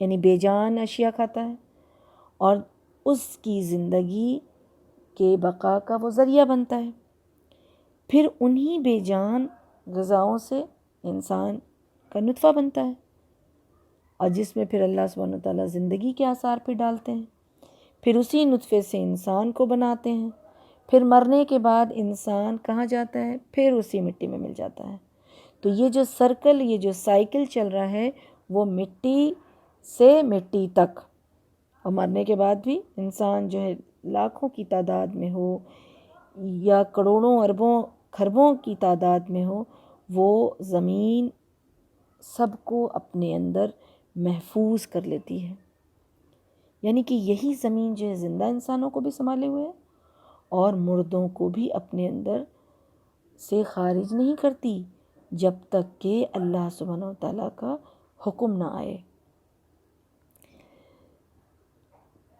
یعنی بے جان اشیاء کھاتا ہے، اور اس کی زندگی کے بقا کا وہ ذریعہ بنتا ہے. پھر انہی بے جان غذاؤں سے انسان کا نطفہ بنتا ہے، اور جس میں پھر اللہ سبحانہ وتعالیٰ زندگی کے آثار پہ ڈالتے ہیں. پھر اسی نطفے سے انسان کو بناتے ہیں. پھر مرنے کے بعد انسان کہاں جاتا ہے؟ پھر اسی مٹی میں مل جاتا ہے. تو یہ جو سرکل، یہ جو سائیکل چل رہا ہے وہ مٹی سے مٹی تک، اور مرنے کے بعد بھی انسان جو ہے لاکھوں کی تعداد میں ہو یا کروڑوں اربوں کھربوں کی تعداد میں ہو، وہ زمین سب کو اپنے اندر محفوظ کر لیتی ہے. یعنی کہ یہی زمین جو ہے زندہ انسانوں کو بھی سنبھالے ہوئے ہے، اور مردوں کو بھی اپنے اندر سے خارج نہیں کرتی جب تک کہ اللہ سبحانہ وتعالیٰ کا حکم نہ آئے.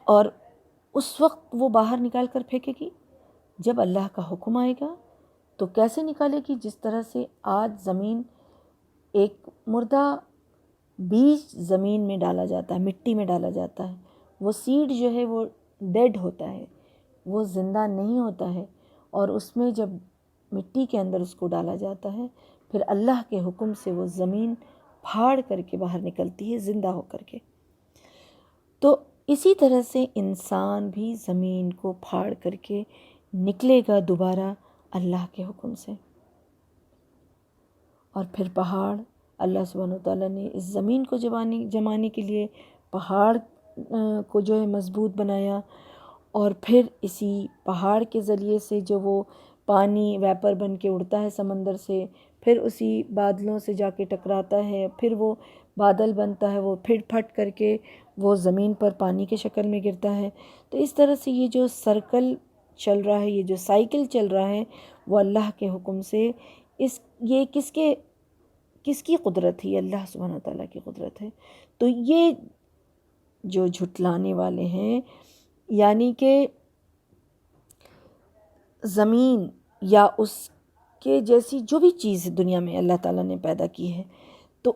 اور اس وقت وہ باہر نکال کر پھینکے گی جب اللہ کا حکم آئے گا. تو کیسے نکالے گی؟ جس طرح سے آج زمین، ایک مردہ بیج زمین میں ڈالا جاتا ہے، مٹی میں ڈالا جاتا ہے، وہ سیڈ جو ہے وہ ڈیڈ ہوتا ہے، وہ زندہ نہیں ہوتا ہے. اور اس میں جب مٹی کے اندر اس کو ڈالا جاتا ہے، پھر اللہ کے حکم سے وہ زمین پھاڑ کر کے باہر نکلتی ہے زندہ ہو کر کے. تو اسی طرح سے انسان بھی زمین کو پھاڑ کر کے نکلے گا دوبارہ اللہ کے حکم سے. اور پھر پہاڑ، اللہ سبحانہ وتعالیٰ نے اس زمین کو جمانے کے لیے پہاڑ کو جو ہے مضبوط بنایا، اور پھر اسی پہاڑ کے ذریعے سے جو وہ پانی ویپر بن کے اڑتا ہے سمندر سے، پھر اسی بادلوں سے جا کے ٹکراتا ہے، پھر وہ بادل بنتا ہے، وہ پھر پھٹ کر کے وہ زمین پر پانی کے شکل میں گرتا ہے۔ تو اس طرح سے یہ جو سرکل چل رہا ہے، یہ جو سائیکل چل رہا ہے، وہ اللہ کے حکم سے یہ کس کی قدرت ہے؟ اللہ سبحانہ تعالیٰ کی قدرت ہے۔ تو یہ جو جھٹلانے والے ہیں، یعنی کہ زمین یا اس کے جیسی جو بھی چیز دنیا میں اللہ تعالیٰ نے پیدا کی ہے، تو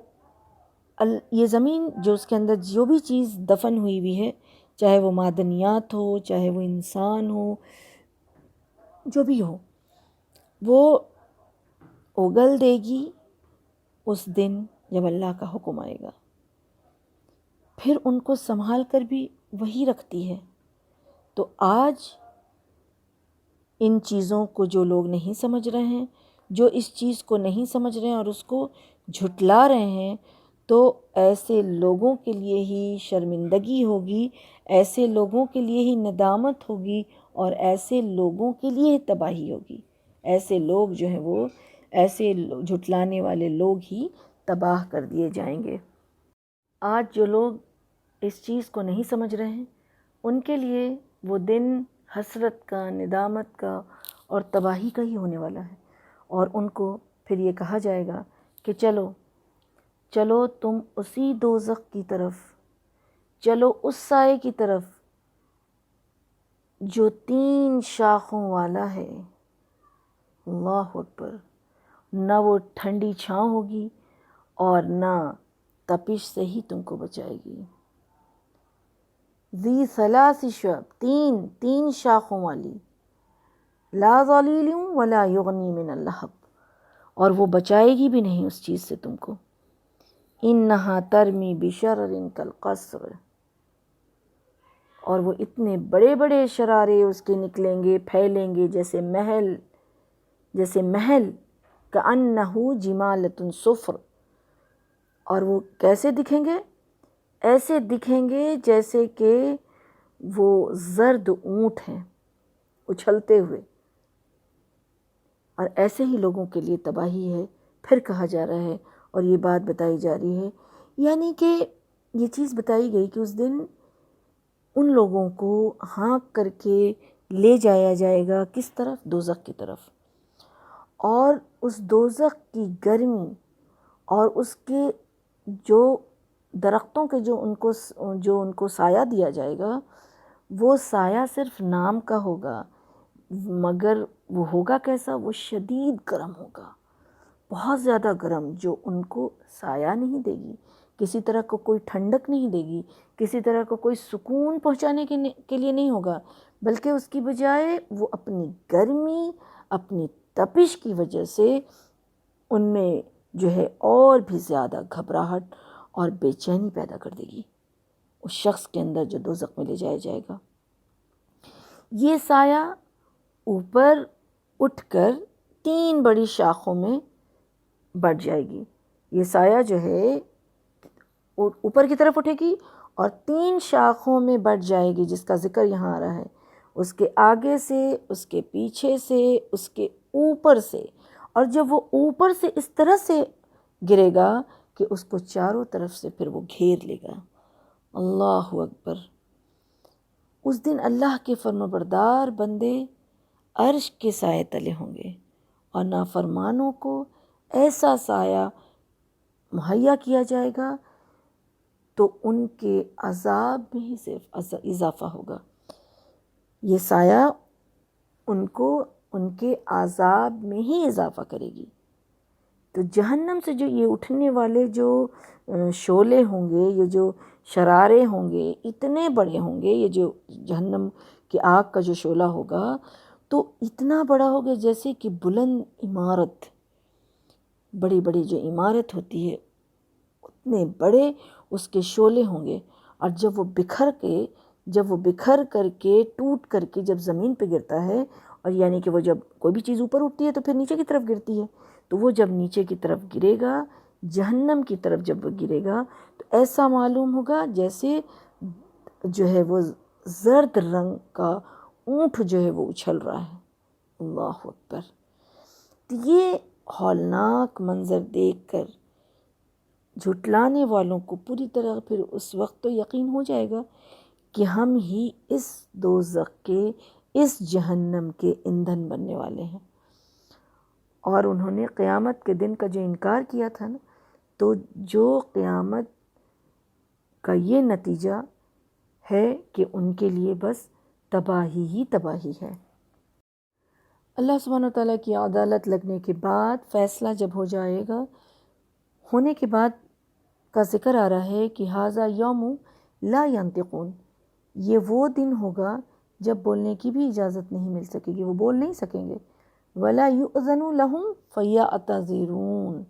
یہ زمین جو اس کے اندر جو بھی چیز دفن ہوئی ہوئی ہے، چاہے وہ معدنیات ہو، چاہے وہ انسان ہو، جو بھی ہو، وہ اگل دے گی اس دن جب اللہ کا حکم آئے گا۔ پھر ان کو سنبھال کر بھی وہی رکھتی ہے۔ تو آج ان چیزوں کو جو لوگ نہیں سمجھ رہے ہیں، جو اس چیز کو نہیں سمجھ رہے ہیں اور اس کو جھٹلا رہے ہیں، تو ایسے لوگوں کے لیے ہی شرمندگی ہوگی، ایسے لوگوں کے لیے ہی ندامت ہوگی، اور ایسے لوگوں کے لیے تباہی ہوگی۔ ایسے لوگ جو ہیں وہ ایسے جھٹلانے والے لوگ ہی تباہ کر دیے جائیں گے۔ آج جو لوگ اس چیز کو نہیں سمجھ رہے ہیں، ان کے لیے وہ دن حسرت کا، ندامت کا اور تباہی کا ہی ہونے والا ہے، اور ان کو پھر یہ کہا جائے گا کہ چلو تم اسی دوزخ کی طرف، چلو اس سائے کی طرف جو 3 شاخوں والا ہے۔ اللہ اکبر! نہ وہ ٹھنڈی چھاؤں ہوگی اور نہ تپش سے ہی تم کو بچائے گی۔ ذی ثلاث شعب، تین شاخوں والی، لا ظلیل ولا یغنی من اللہب، اور وہ بچائے گی بھی نہیں اس چیز سے تم کو۔ انہا ترمی بشرر کالقصر، اور وہ اتنے بڑے بڑے شرارے اس کے نکلیں گے، پھیلیں گے جیسے محل، کأنہ جمالۃ صفر، اور وہ کیسے دکھیں گے؟ ایسے دکھیں گے جیسے کہ وہ زرد اونٹ ہیں اچھلتے ہوئے، اور ایسے ہی لوگوں کے لیے تباہی ہے۔ پھر کہا جا رہا ہے اور یہ بات بتائی جا رہی ہے، یعنی کہ یہ چیز بتائی گئی کہ اس دن ان لوگوں کو ہانک کر کے لے جایا جائے گا کس طرف؟ دوزخ کی طرف، اور اس دوزخ کی گرمی اور اس کے جو درختوں کے جو ان کو سایہ دیا جائے گا، وہ سایہ صرف نام کا ہوگا، مگر وہ ہوگا کیسا؟ وہ شدید گرم ہوگا، بہت زیادہ گرم، جو ان کو سایہ نہیں دے گی، کسی طرح کو کوئی ٹھنڈک نہیں دے گی، کسی طرح کو کوئی سکون پہنچانے کے لیے نہیں ہوگا، بلکہ اس کی بجائے وہ اپنی گرمی، اپنی تپش کی وجہ سے ان میں جو ہے اور بھی زیادہ گھبراہٹ اور بے چینی پیدا کر دے گی اس شخص کے اندر جو دوزخ میں لے جایا جائے گا۔ یہ سایہ اوپر اٹھ کر 3 بڑی شاخوں میں بڑھ جائے گی۔ یہ سایہ جو ہے اوپر کی طرف اٹھے گی اور 3 شاخوں میں بڑھ جائے گی، جس کا ذکر یہاں آ رہا ہے، اس کے آگے سے، اس کے پیچھے سے، اس کے اوپر سے، اور جب وہ اوپر سے اس طرح سے گرے گا کہ اس کو چاروں طرف سے پھر وہ گھیر لے گا۔ اللہ اکبر! اس دن اللہ کے فرمانبردار بندے عرش کے سائے تلے ہوں گے، اور نافرمانوں کو ایسا سایہ مہیا کیا جائے گا تو ان کے عذاب میں ہی صرف اضافہ ہوگا۔ یہ سایہ ان کو ان کے عذاب میں ہی اضافہ کرے گی۔ تو جہنم سے جو یہ اٹھنے والے جو شعلے ہوں گے، یہ جو شرارے ہوں گے، اتنے بڑے ہوں گے، یہ جو جہنم کی آگ کا جو شعلہ ہوگا تو اتنا بڑا ہوگا جیسے کہ بلند عمارت، بڑی بڑی جو عمارت ہوتی ہے اتنے بڑے اس کے شعلے ہوں گے، اور جب وہ بکھر کر کے ٹوٹ کر کے جب زمین پہ گرتا ہے، اور یعنی کہ وہ جب کوئی بھی چیز اوپر اٹھتی ہے تو پھر نیچے کی طرف گرتی ہے، تو وہ جب نیچے کی طرف گرے گا، جہنم کی طرف جب وہ گرے گا تو ایسا معلوم ہوگا جیسے جو ہے وہ زرد رنگ کا اونٹ جو ہے وہ اچھل رہا ہے۔ اللہ اکبر! تو یہ ہولناک منظر دیکھ کر جھٹلانے والوں کو پوری طرح پھر اس وقت تو یقین ہو جائے گا کہ ہم ہی اس دوزخ کے، اس جہنم کے ایندھن بننے والے ہیں۔ اور انہوں نے قیامت کے دن کا جو انکار کیا تھا نا، تو جو قیامت کا یہ نتیجہ ہے کہ ان کے لیے بس تباہی ہی تباہی ہے۔ اللہ سبحانہ وتعالیٰ کی عدالت لگنے کے بعد فیصلہ جب ہو جائے گا، ہونے کے بعد کا ذکر آ رہا ہے کہ ھذا یوم لا ینطقون، یہ وہ دن ہوگا جب بولنے کی بھی اجازت نہیں مل سکے گی، وہ بول نہیں سکیں گے۔ ولا یؤذن لہم فیعتذرون،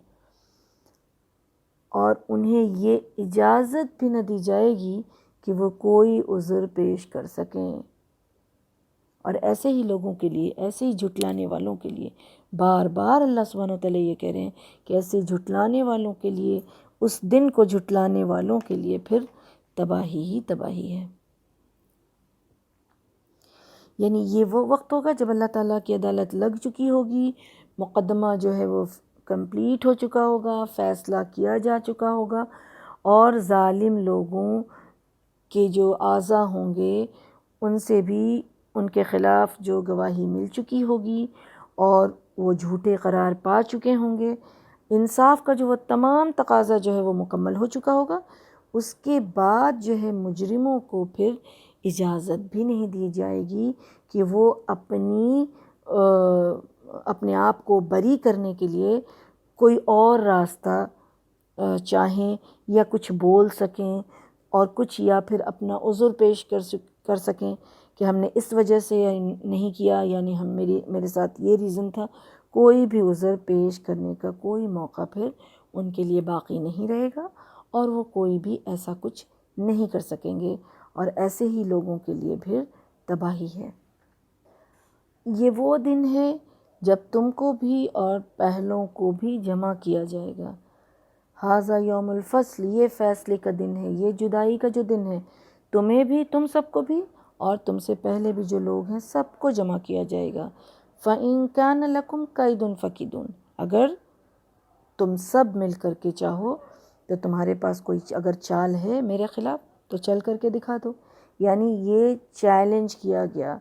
اور انہیں یہ اجازت بھی نہ دی جائے گی کہ وہ کوئی عذر پیش کر سکیں۔ اور ایسے ہی لوگوں کے لیے، ایسے ہی جھٹلانے والوں کے لیے بار بار اللہ سبحانہ وتعالیٰ یہ کہہ رہے ہیں کہ ایسے جھٹلانے والوں کے لیے، اس دن کو جھٹلانے والوں کے لیے پھر تباہی ہی تباہی ہے۔ یعنی یہ وہ وقت ہوگا جب اللہ تعالیٰ کی عدالت لگ چکی ہوگی، مقدمہ جو ہے وہ کمپلیٹ ہو چکا ہوگا، فیصلہ کیا جا چکا ہوگا، اور ظالم لوگوں کے جو اعضاء ہوں گے ان سے بھی ان کے خلاف جو گواہی مل چکی ہوگی اور وہ جھوٹے قرار پا چکے ہوں گے، انصاف کا جو وہ تمام تقاضا جو ہے وہ مکمل ہو چکا ہوگا۔ اس کے بعد جو ہے مجرموں کو پھر اجازت بھی نہیں دی جائے گی کہ وہ اپنے آپ کو بری کرنے کے لیے کوئی اور راستہ چاہیں یا کچھ بول سکیں اور کچھ، یا پھر اپنا عذر پیش کر سکیں کہ ہم نے اس وجہ سے نہیں کیا، یعنی میرے ساتھ یہ ریزن تھا۔ کوئی بھی عذر پیش کرنے کا کوئی موقع پھر ان کے لیے باقی نہیں رہے گا، اور وہ کوئی بھی ایسا کچھ نہیں کر سکیں گے، اور ایسے ہی لوگوں کے لیے پھر تباہی ہے۔ یہ وہ دن ہے جب تم کو بھی اور پہلوں کو بھی جمع کیا جائے گا۔ ھذا یوم الفصل، یہ فیصلے کا دن ہے، یہ جدائی کا جو دن ہے، تمہیں بھی، تم سب کو بھی، اور تم سے پہلے بھی جو لوگ ہیں سب کو جمع کیا جائے گا۔ فَإِن كَانَ لَكُمْ كَيْدٌ فَكِيدُونِ، اگر تم سب مل کر کے چاہو تو تمہارے پاس کوئی اگر چال ہے میرے خلاف تو چل کر کے دکھا دو۔ یعنی یہ چیلنج کیا گیا،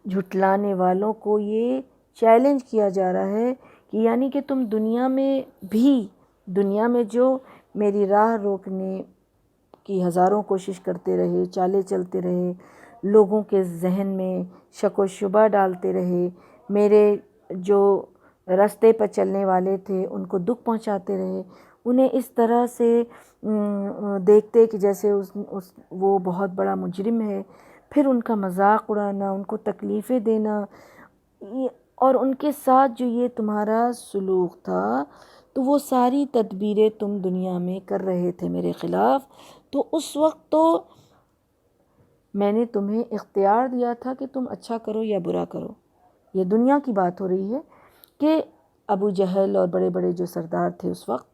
جھٹلانے والوں کو یہ چیلنج کیا جا رہا ہے کہ یعنی کہ تم دنیا میں جو میری راہ روکنے کی ہزاروں کوشش کرتے رہے، چالیں چلتے رہے، لوگوں کے ذہن میں شک و شبہ ڈالتے رہے، میرے جو راستے پر چلنے والے تھے ان کو دکھ پہنچاتے رہے، انہیں اس طرح سے دیکھتے کہ جیسے وہ بہت بڑا مجرم ہے، پھر ان کا مذاق اڑانا، ان کو تکلیفیں دینا، اور ان کے ساتھ جو یہ تمہارا سلوک تھا، تو وہ ساری تدبیریں تم دنیا میں کر رہے تھے میرے خلاف، تو اس وقت تو میں نے تمہیں اختیار دیا تھا کہ تم اچھا کرو یا برا کرو۔ یہ دنیا کی بات ہو رہی ہے کہ ابو جہل اور بڑے بڑے جو سردار تھے اس وقت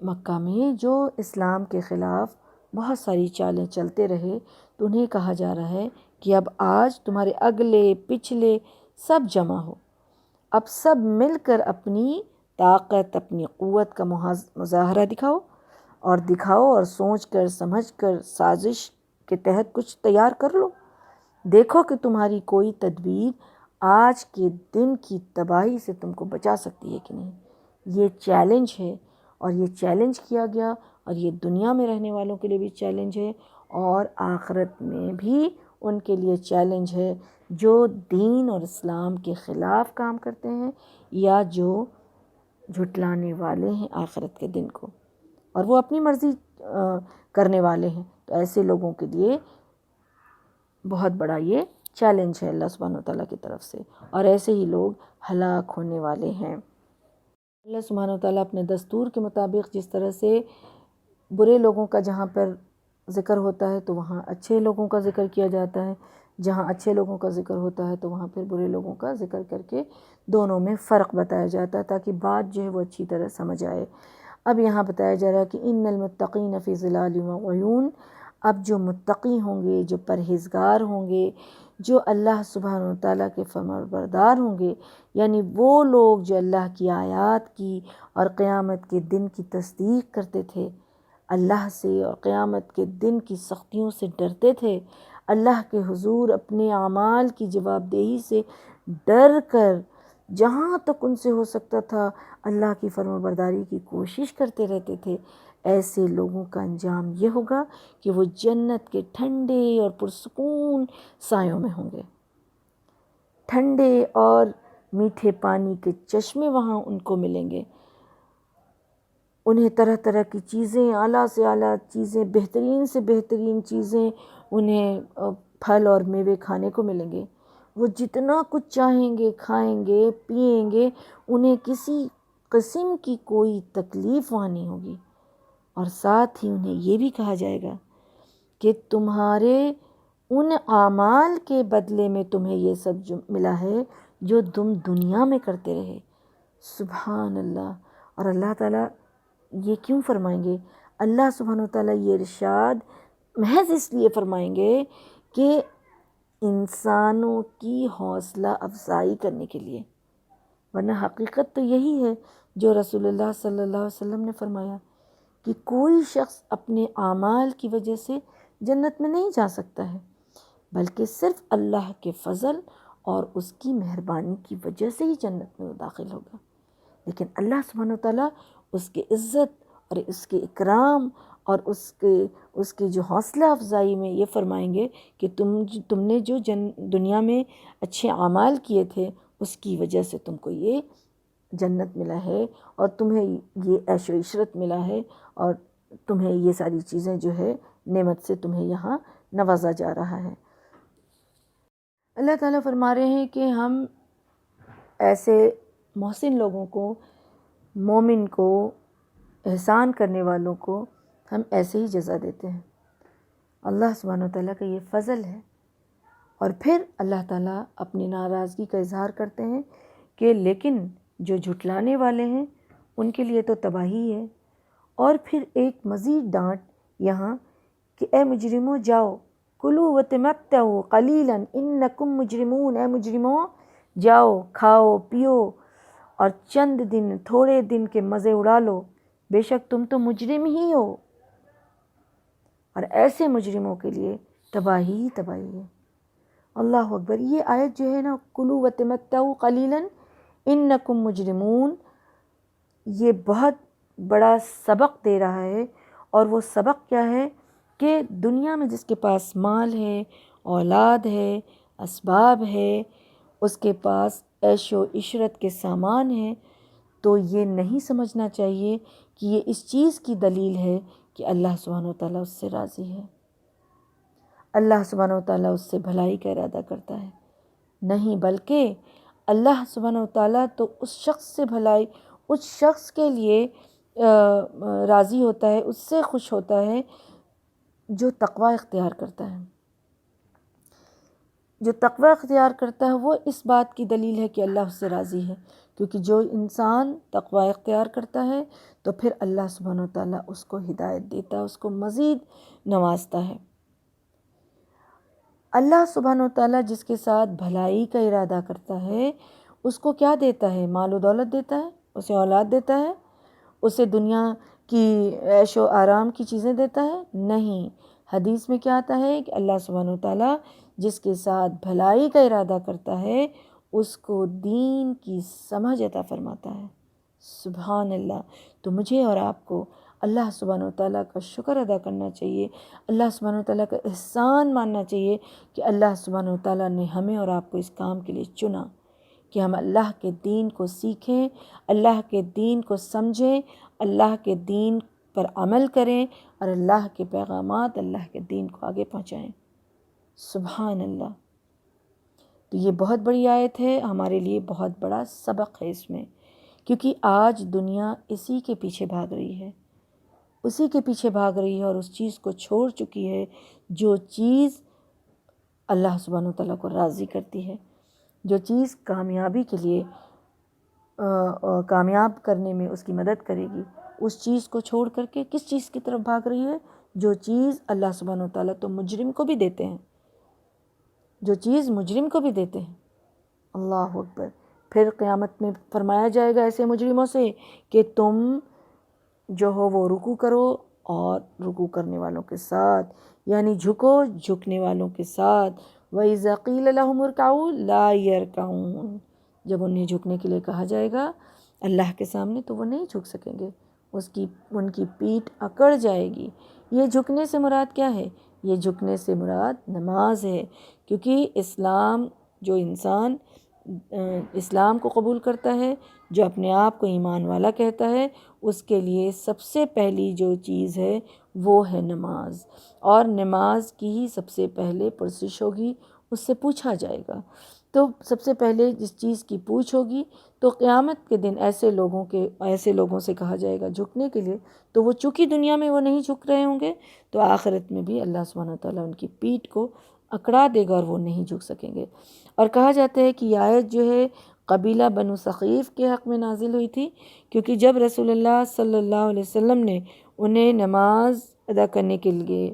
مکہ میں، جو اسلام کے خلاف بہت ساری چالیں چلتے رہے، تو انہیں کہا جا رہا ہے کہ اب آج تمہارے اگلے پچھلے سب جمع ہو، اب سب مل کر اپنی طاقت، اپنی قوت کا مظاہرہ دکھاؤ اور سوچ کر سمجھ کر سازش کے تحت کچھ تیار کر لو۔ دیکھو کہ تمہاری کوئی تدبیر آج کے دن کی تباہی سے تم کو بچا سکتی ہے کہ نہیں۔ یہ چیلنج ہے، اور یہ چیلنج کیا گیا، اور یہ دنیا میں رہنے والوں کے لیے بھی چیلنج ہے، اور آخرت میں بھی ان کے لیے چیلنج ہے جو دین اور اسلام کے خلاف کام کرتے ہیں یا جو جھٹلانے والے ہیں آخرت کے دن کو، اور وہ اپنی مرضی کرنے والے ہیں۔ تو ایسے لوگوں کے لیے بہت بڑا یہ چیلنج ہے اللہ سبحانہ وتعالیٰ کی طرف سے، اور ایسے ہی لوگ ہلاک ہونے والے ہیں۔ اللہ سبحانہ وتعالیٰ اپنے دستور کے مطابق جس طرح سے برے لوگوں کا جہاں پر ذکر ہوتا ہے تو وہاں اچھے لوگوں کا ذکر کیا جاتا ہے، جہاں اچھے لوگوں کا ذکر ہوتا ہے تو وہاں پھر برے لوگوں کا ذکر کر کے دونوں میں فرق بتایا جاتا ہے تاکہ بات جو ہے وہ اچھی طرح سمجھ آئے۔ اب یہاں بتایا جا رہا ہے کہ ان المتقین فی ظلال و عیون، اب جو متقی ہوں گے، جو پرہیزگار ہوں گے، جو اللہ سبحانہ و تعالیٰ کے فرمانبردار ہوں گے، یعنی وہ لوگ جو اللہ کی آیات کی اور قیامت کے دن کی تصدیق کرتے تھے، اللہ سے اور قیامت کے دن کی سختیوں سے ڈرتے تھے، اللہ کے حضور اپنے اعمال کی جواب دہی سے ڈر کر جہاں تک ان سے ہو سکتا تھا اللہ کی فرمانبرداری کی کوشش کرتے رہتے تھے، ایسے لوگوں کا انجام یہ ہوگا کہ وہ جنت کے ٹھنڈے اور پرسکون سایوں میں ہوں گے۔ ٹھنڈے اور میٹھے پانی کے چشمے وہاں ان کو ملیں گے، انہیں طرح طرح کی چیزیں، اعلیٰ سے اعلیٰ چیزیں، بہترین سے بہترین چیزیں، انہیں پھل اور میوے کھانے کو ملیں گے۔ وہ جتنا کچھ چاہیں گے کھائیں گے پئیں گے، انہیں کسی قسم کی کوئی تکلیف وہاں نہیں ہوگی۔ اور ساتھ ہی انہیں یہ بھی کہا جائے گا کہ تمہارے ان اعمال کے بدلے میں تمہیں یہ سب جو ملا ہے جو تم دنیا میں کرتے رہے۔ سبحان اللہ۔ اور اللہ تعالیٰ یہ کیوں فرمائیں گے؟ اللہ سبحانہ وتعالیٰ یہ ارشاد محض اس لیے فرمائیں گے کہ انسانوں کی حوصلہ افزائی کرنے کے لیے، ورنہ حقیقت تو یہی ہے جو رسول اللہ صلی اللہ علیہ وسلم نے فرمایا کہ کوئی شخص اپنے اعمال کی وجہ سے جنت میں نہیں جا سکتا ہے، بلکہ صرف اللہ کے فضل اور اس کی مہربانی کی وجہ سے ہی جنت میں وہ داخل ہوگا۔ لیکن اللہ سبحانہ وتعالیٰ اس کے عزت اور اس کے اکرام اور اس کے جو حوصلہ افزائی میں یہ فرمائیں گے کہ تم نے جو دنیا میں اچھے اعمال کیے تھے اس کی وجہ سے تم کو یہ جنت ملا ہے، اور تمہیں یہ عیش و عشرت ملا ہے، اور تمہیں یہ ساری چیزیں جو ہے نعمت سے تمہیں یہاں نوازا جا رہا ہے۔ اللہ تعالیٰ فرما رہے ہیں کہ ہم ایسے محسن لوگوں کو، مومن کو، احسان کرنے والوں کو ہم ایسے ہی جزا دیتے ہیں۔ اللہ سبحانہ وتعالیٰ کا یہ فضل ہے۔ اور پھر اللہ تعالیٰ اپنی ناراضگی کا اظہار کرتے ہیں کہ لیکن جو جھٹلانے والے ہیں ان کے لیے تو تباہی ہے۔ اور پھر ایک مزید ڈانٹ یہاں کہ اے مجرموں جاؤ، کلوا وتمتعوا قلیلا انکم مجرمون، اے مجرموں جاؤ کھاؤ پیو اور چند دن، تھوڑے دن کے مزے اڑا لو، بے شک تم تو مجرم ہی ہو۔ اور ایسے مجرموں کے لیے تباہی ہی تباہی ہے۔ اللہ اکبر۔ یہ آیت جو ہے نا، کلوا وتمتعوا قلیلا انکم مجرمون، یہ بہت بڑا سبق دے رہا ہے۔ اور وہ سبق کیا ہے کہ دنیا میں جس کے پاس مال ہے، اولاد ہے، اسباب ہے، اس کے پاس عیش و عشرت کے سامان ہیں، تو یہ نہیں سمجھنا چاہیے کہ یہ اس چیز کی دلیل ہے کہ اللہ سبحانہ وتعالیٰ اس سے راضی ہے، اللہ سبحانہ وتعالیٰ اس سے بھلائی کا ارادہ کرتا ہے۔ نہیں، بلکہ اللہ سبحانہ وتعالیٰ تو اس شخص سے بھلائی، اس شخص کے لیے راضی ہوتا ہے، اس سے خوش ہوتا ہے جو تقوی اختیار کرتا ہے۔ جو تقوی اختیار کرتا ہے وہ اس بات کی دلیل ہے کہ اللہ اس سے راضی ہے، کیونکہ جو انسان تقوی اختیار کرتا ہے تو پھر اللہ سبحانہ وتعالیٰ اس کو ہدایت دیتا ہے، اس کو مزید نوازتا ہے۔ اللہ سبحانہ وتعالیٰ جس کے ساتھ بھلائی کا ارادہ کرتا ہے اس کو کیا دیتا ہے؟ مال و دولت دیتا ہے، اسے اولاد دیتا ہے، اسے دنیا کی عیش و آرام کی چیزیں دیتا ہے؟ نہیں۔ حدیث میں کیا آتا ہے کہ اللہ سبحانہ وتعالیٰ جس کے ساتھ بھلائی کا ارادہ کرتا ہے اس کو دین کی سمجھ عطا فرماتا ہے۔ سبحان اللہ۔ تو مجھے اور آپ کو اللہ سبحانہ وتعالیٰ کا شکر ادا کرنا چاہیے، اللہ سبحانہ وتعالیٰ کا احسان ماننا چاہیے کہ اللہ سبحانہ وتعالیٰ نے ہمیں اور آپ کو اس کام کے لیے چنا کہ ہم اللہ کے دین کو سیکھیں، اللہ کے دین کو سمجھیں، اللہ کے دین پر عمل کریں اور اللہ کے پیغامات، اللہ کے دین کو آگے پہنچائیں۔ سبحان اللہ۔ تو یہ بہت بڑی آیت ہے، ہمارے لیے بہت بڑا سبق ہے اس میں، کیونکہ آج دنیا اسی کے پیچھے بھاگ رہی ہے، اسی کے پیچھے بھاگ رہی ہے اور اس چیز کو چھوڑ چکی ہے جو چیز اللہ سبحانہ وتعالیٰ کو راضی کرتی ہے، جو چیز کامیابی کے لیے کامیاب کرنے میں اس کی مدد کرے گی، اس چیز کو چھوڑ کر کے کس چیز کی طرف بھاگ رہی ہے؟ جو چیز اللہ سبحانہ وتعالیٰ تو مجرم کو بھی دیتے ہیں، جو چیز مجرم کو بھی دیتے ہیں۔ اللہ اکبر۔ پھر قیامت میں فرمایا جائے گا ایسے مجرموں سے کہ تم جو ہو وہ رکوع کرو، اور رکوع کرنے والوں کے ساتھ، یعنی جھکو جھکنے والوں کے ساتھ۔ وَإِذَا قِيلَ لَهُمُ ارْكَعُوا لَا يَرْكَعُونَ، جب انہیں جھکنے کے لیے کہا جائے گا اللہ کے سامنے تو وہ نہیں جھک سکیں گے، ان کی پیٹھ اکڑ جائے گی۔ یہ جھکنے سے مراد کیا ہے؟ یہ جھکنے سے مراد نماز ہے، کیونکہ اسلام، جو انسان اسلام کو قبول کرتا ہے، جو اپنے آپ کو ایمان والا کہتا ہے، اس کے لیے سب سے پہلی جو چیز ہے وہ ہے نماز، اور نماز کی ہی سب سے پہلے پرسش ہوگی، اس سے پوچھا جائے گا۔ تو سب سے پہلے جس چیز کی پوچھ ہوگی، تو قیامت کے دن ایسے لوگوں سے کہا جائے گا جھکنے کے لیے، تو وہ چونکہ دنیا میں وہ نہیں جھک رہے ہوں گے، تو آخرت میں بھی اللہ سبحانہ وتعالیٰ ان کی پیٹھ کو اکڑا دے گا اور وہ نہیں جھک سکیں گے۔ اور کہا جاتا ہے کہ یہ آیت جو ہے قبیلہ بنو ثقیف کے حق میں نازل ہوئی تھی، کیونکہ جب رسول اللہ صلی اللہ علیہ وسلم نے انہیں نماز ادا کرنے کے لیے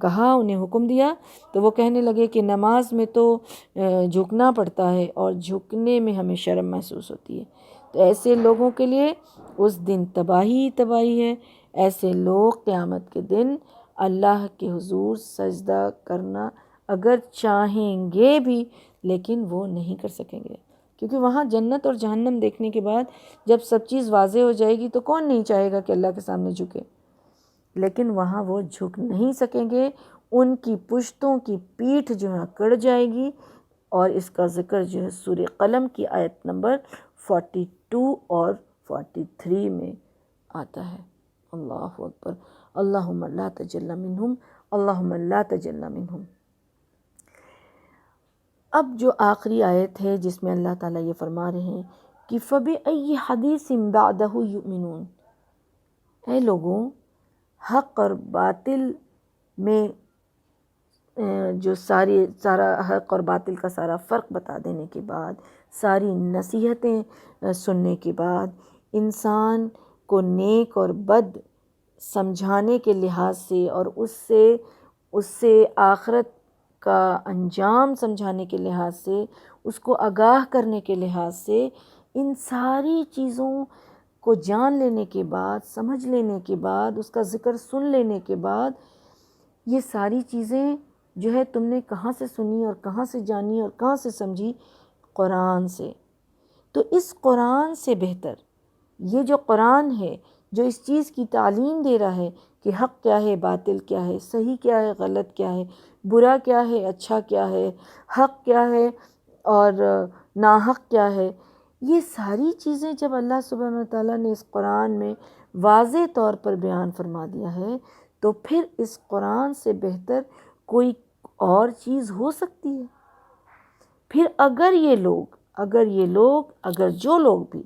کہا، انہیں حکم دیا، تو وہ کہنے لگے کہ نماز میں تو جھکنا پڑتا ہے اور جھکنے میں ہمیں شرم محسوس ہوتی ہے۔ تو ایسے لوگوں کے لیے اس دن تباہی تباہی ہے۔ ایسے لوگ قیامت کے دن اللہ کے حضور سجدہ کرنا اگر چاہیں گے بھی، لیکن وہ نہیں کر سکیں گے، کیونکہ وہاں جنت اور جہنم دیکھنے کے بعد جب سب چیز واضح ہو جائے گی تو کون نہیں چاہے گا کہ اللہ کے سامنے جھکے، لیکن وہاں وہ جھک نہیں سکیں گے، ان کی پشتوں کی پیٹھ جو ہے کڑ جائے گی۔ اور اس کا ذکر جو ہے سورہ قلم کی آیت نمبر 42 اور 43 میں آتا ہے۔ اللہ اکبر۔ اللہم لا تجل منہم، اللہم لا تجل منہم۔ اب جو آخری آیت ہے جس میں اللہ تعالیٰ یہ فرما رہے ہیں کہ فَبِأَيِّ حَدِيثٍ بَعْدَهُ يُؤْمِنُونَ، اے لوگوں، حق اور باطل میں جو سارا حق اور باطل کا سارا فرق بتا دینے کے بعد، ساری نصیحتیں سننے کے بعد، انسان کو نیک اور بد سمجھانے کے لحاظ سے اور اس سے آخرت کا انجام سمجھانے کے لحاظ سے، اس کو آگاہ کرنے کے لحاظ سے، ان ساری چیزوں کو جان لینے کے بعد، سمجھ لینے کے بعد، اس کا ذکر سن لینے کے بعد، یہ ساری چیزیں جو ہے تم نے کہاں سے سنی اور کہاں سے جانی اور کہاں سے سمجھی؟ قرآن سے۔ تو اس قرآن سے بہتر یہ جو قرآن ہے، جو اس چیز کی تعلیم دے رہا ہے کہ حق کیا ہے، باطل کیا ہے، صحیح کیا ہے، غلط کیا ہے، برا کیا ہے، اچھا کیا ہے، حق کیا ہے اور ناحق کیا ہے، یہ ساری چیزیں جب اللہ سبحانہ وتعالیٰ نے اس قرآن میں واضح طور پر بیان فرما دیا ہے، تو پھر اس قرآن سے بہتر کوئی اور چیز ہو سکتی ہے؟ پھر اگر جو لوگ بھی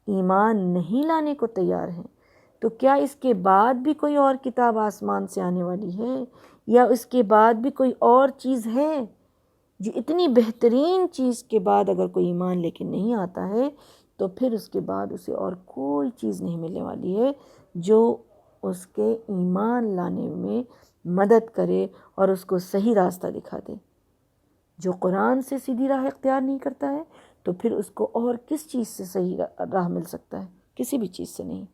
ایمان نہیں لانے کو تیار ہیں، تو کیا اس کے بعد بھی کوئی اور کتاب آسمان سے آنے والی ہے، یا اس کے بعد بھی کوئی اور چیز ہے؟ جو اتنی بہترین چیز کے بعد اگر کوئی ایمان لے کے نہیں آتا ہے، تو پھر اس کے بعد اسے اور کوئی چیز نہیں ملنے والی ہے جو اس کے ایمان لانے میں مدد کرے اور اس کو صحیح راستہ دکھا دے۔ جو قرآن سے سیدھی راہ اختیار نہیں کرتا ہے، تو پھر اس کو اور کس چیز سے صحیح راہ مل سکتا ہے؟ کسی بھی چیز سے نہیں۔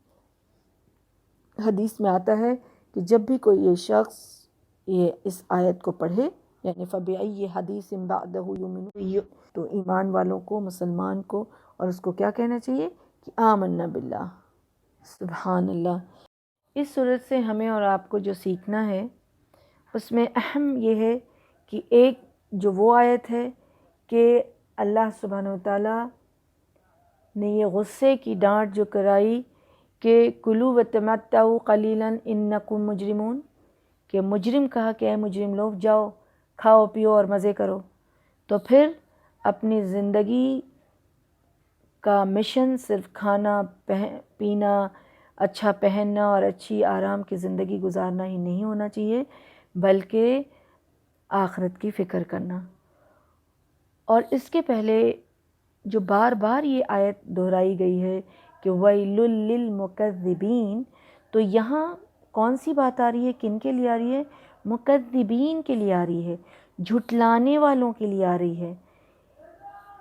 حدیث میں آتا ہے کہ جب بھی کوئی یہ شخص اس آیت کو پڑھے، یعنی فَبِأَيِّ حَدِيثٍ بَعْدَهُ يُؤْمِنُونَ، تو ایمان والوں کو، مسلمان کو، اور اس کو کیا کہنا چاہیے کہ آمنا باللہ۔ سبحان اللہ۔ اس صورت سے ہمیں اور آپ کو جو سیکھنا ہے، اس میں اہم یہ ہے کہ ایک جو وہ آیت ہے کہ اللہ سبحانہ وتعالیٰ نے یہ غصے کی ڈانٹ جو کرائی کہ کلوا وتمتعوا قلیلا انکم مجرمون، کہ مجرم کہا کہ اے مجرم لوگ جاؤ کھاؤ پیو اور مزے کرو، تو پھر اپنی زندگی کا مشن صرف کھانا پینا، اچھا پہننا اور اچھی آرام کی زندگی گزارنا ہی نہیں ہونا چاہیے، بلکہ آخرت کی فکر کرنا۔ اور اس کے پہلے جو بار بار یہ آیت دہرائی گئی ہے کہ وَيْلٌ لِّلْمُكَذِّبِينَ، تو یہاں کون سی بات آ رہی ہے، کن کے لیے آ رہی ہے؟ مکذبین کے لیے آ رہی ہے، جھٹلانے والوں کے لیے آ رہی ہے۔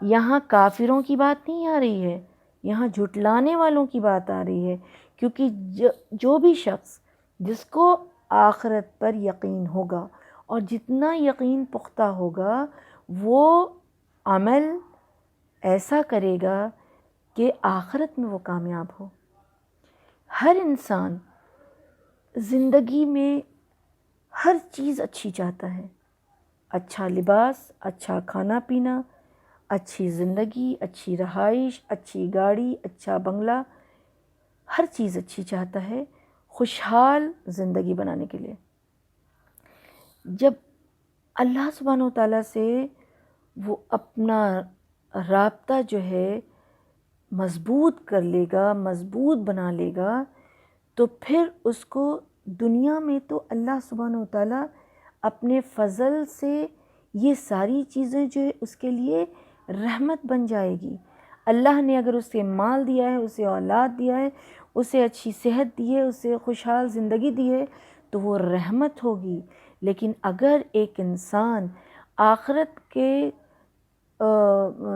یہاں کافروں کی بات نہیں آ رہی ہے، یہاں جھٹلانے والوں کی بات آ رہی ہے، کیونکہ جو بھی شخص جس کو آخرت پر یقین ہوگا، اور جتنا یقین پختہ ہوگا وہ عمل ایسا کرے گا کہ آخرت میں وہ کامیاب ہو۔ ہر انسان زندگی میں ہر چیز اچھی چاہتا ہے، اچھا لباس، اچھا کھانا پینا، اچھی زندگی، اچھی رہائش، اچھی گاڑی، اچھا بنگلہ، ہر چیز اچھی چاہتا ہے خوشحال زندگی بنانے کے لیے۔ جب اللہ سبحانہ و تعالیٰ سے وہ اپنا رابطہ جو ہے مضبوط کر لے گا، مضبوط بنا لے گا، تو پھر اس کو دنیا میں تو اللہ سبحانہ و تعالیٰ اپنے فضل سے یہ ساری چیزیں جو ہے اس کے لیے رحمت بن جائے گی۔ اللہ نے اگر اسے مال دیا ہے، اسے اولاد دیا ہے، اسے اچھی صحت دی ہے، اسے خوشحال زندگی دی ہے، تو وہ رحمت ہوگی۔ لیکن اگر ایک انسان آخرت کے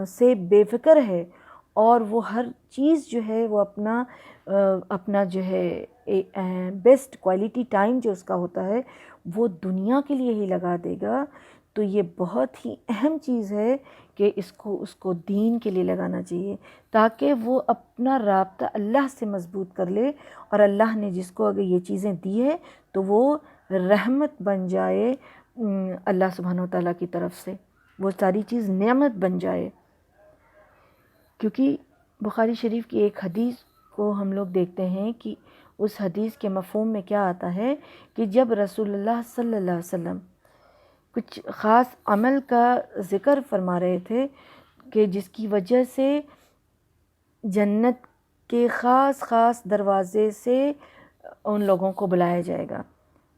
سے بے فکر ہے اور وہ ہر چیز جو ہے وہ اپنا جو ہے بیسٹ کوالٹی ٹائم جو اس کا ہوتا ہے وہ دنیا کے لیے ہی لگا دے گا، تو یہ بہت ہی اہم چیز ہے کہ اس کو دین کے لیے لگانا چاہیے، تاکہ وہ اپنا رابطہ اللہ سے مضبوط کر لے، اور اللہ نے جس کو اگر یہ چیزیں دی ہے تو وہ رحمت بن جائے اللہ سبحانہ و تعالیٰ کی طرف سے، وہ ساری چیز نعمت بن جائے۔ کیونکہ بخاری شریف کی ایک حدیث کو ہم لوگ دیکھتے ہیں کہ اس حدیث کے مفہوم میں کیا آتا ہے کہ جب رسول اللہ صلی اللہ علیہ وسلم کچھ خاص عمل کا ذکر فرما رہے تھے کہ جس کی وجہ سے جنت کے خاص دروازے سے ان لوگوں کو بلایا جائے گا،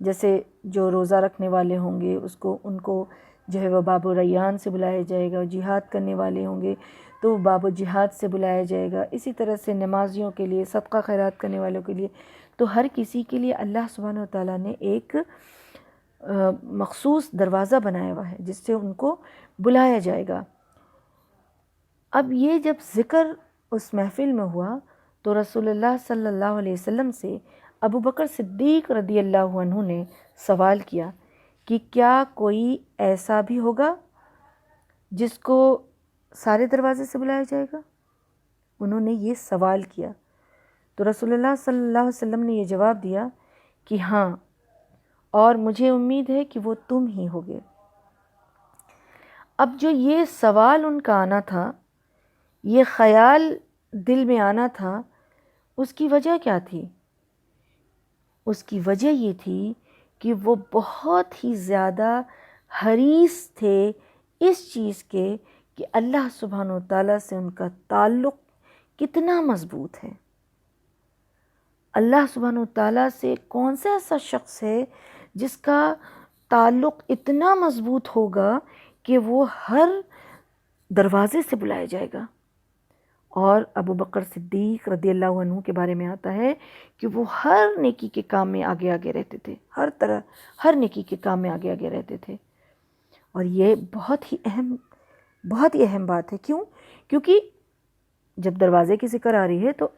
جیسے جو روزہ رکھنے والے ہوں گے ان کو جو ہے وہ باب ریان سے بلایا جائے گا، جہاد کرنے والے ہوں گے تو باب جہاد سے بلایا جائے گا، اسی طرح سے نمازیوں کے لیے، صدقہ خیرات کرنے والوں کے لیے، تو ہر کسی کے لیے اللہ سبحانہ و تعالیٰ نے ایک مخصوص دروازہ بنایا ہوا ہے جس سے ان کو بلایا جائے گا۔ اب یہ جب ذکر اس محفل میں ہوا تو رسول اللہ صلی اللہ علیہ وسلم سے ابو بکر صدیق رضی اللہ عنہ نے سوال کیا کہ کیا کوئی ایسا بھی ہوگا جس کو سارے دروازے سے بلایا جائے گا؟ انہوں نے یہ سوال کیا تو رسول اللہ صلی اللہ علیہ وسلم نے یہ جواب دیا کہ ہاں، اور مجھے امید ہے کہ وہ تم ہی ہوگے۔ اب جو یہ سوال ان کا آنا تھا، یہ خیال دل میں آنا تھا، اس کی وجہ کیا تھی؟ اس کی وجہ یہ تھی کہ وہ بہت ہی زیادہ حریص تھے اس چیز کے کہ اللہ سبحانہ و تعالیٰ سے ان کا تعلق کتنا مضبوط ہے۔ اللہ سبحانہ و تعالیٰ سے کون سا ایسا شخص ہے جس کا تعلق اتنا مضبوط ہوگا کہ وہ ہر دروازے سے بلایا جائے گا؟ اور ابو بکر صدیق رضی اللہ عنہ کے بارے میں آتا ہے کہ وہ ہر نیکی کے کام میں آگے رہتے تھے، ہر نیکی کے کام میں آگے رہتے تھے۔ اور یہ بہت ہی اہم بات ہے۔ کیوں؟ کیونکہ جب دروازے کی ذکر آ رہی ہے تو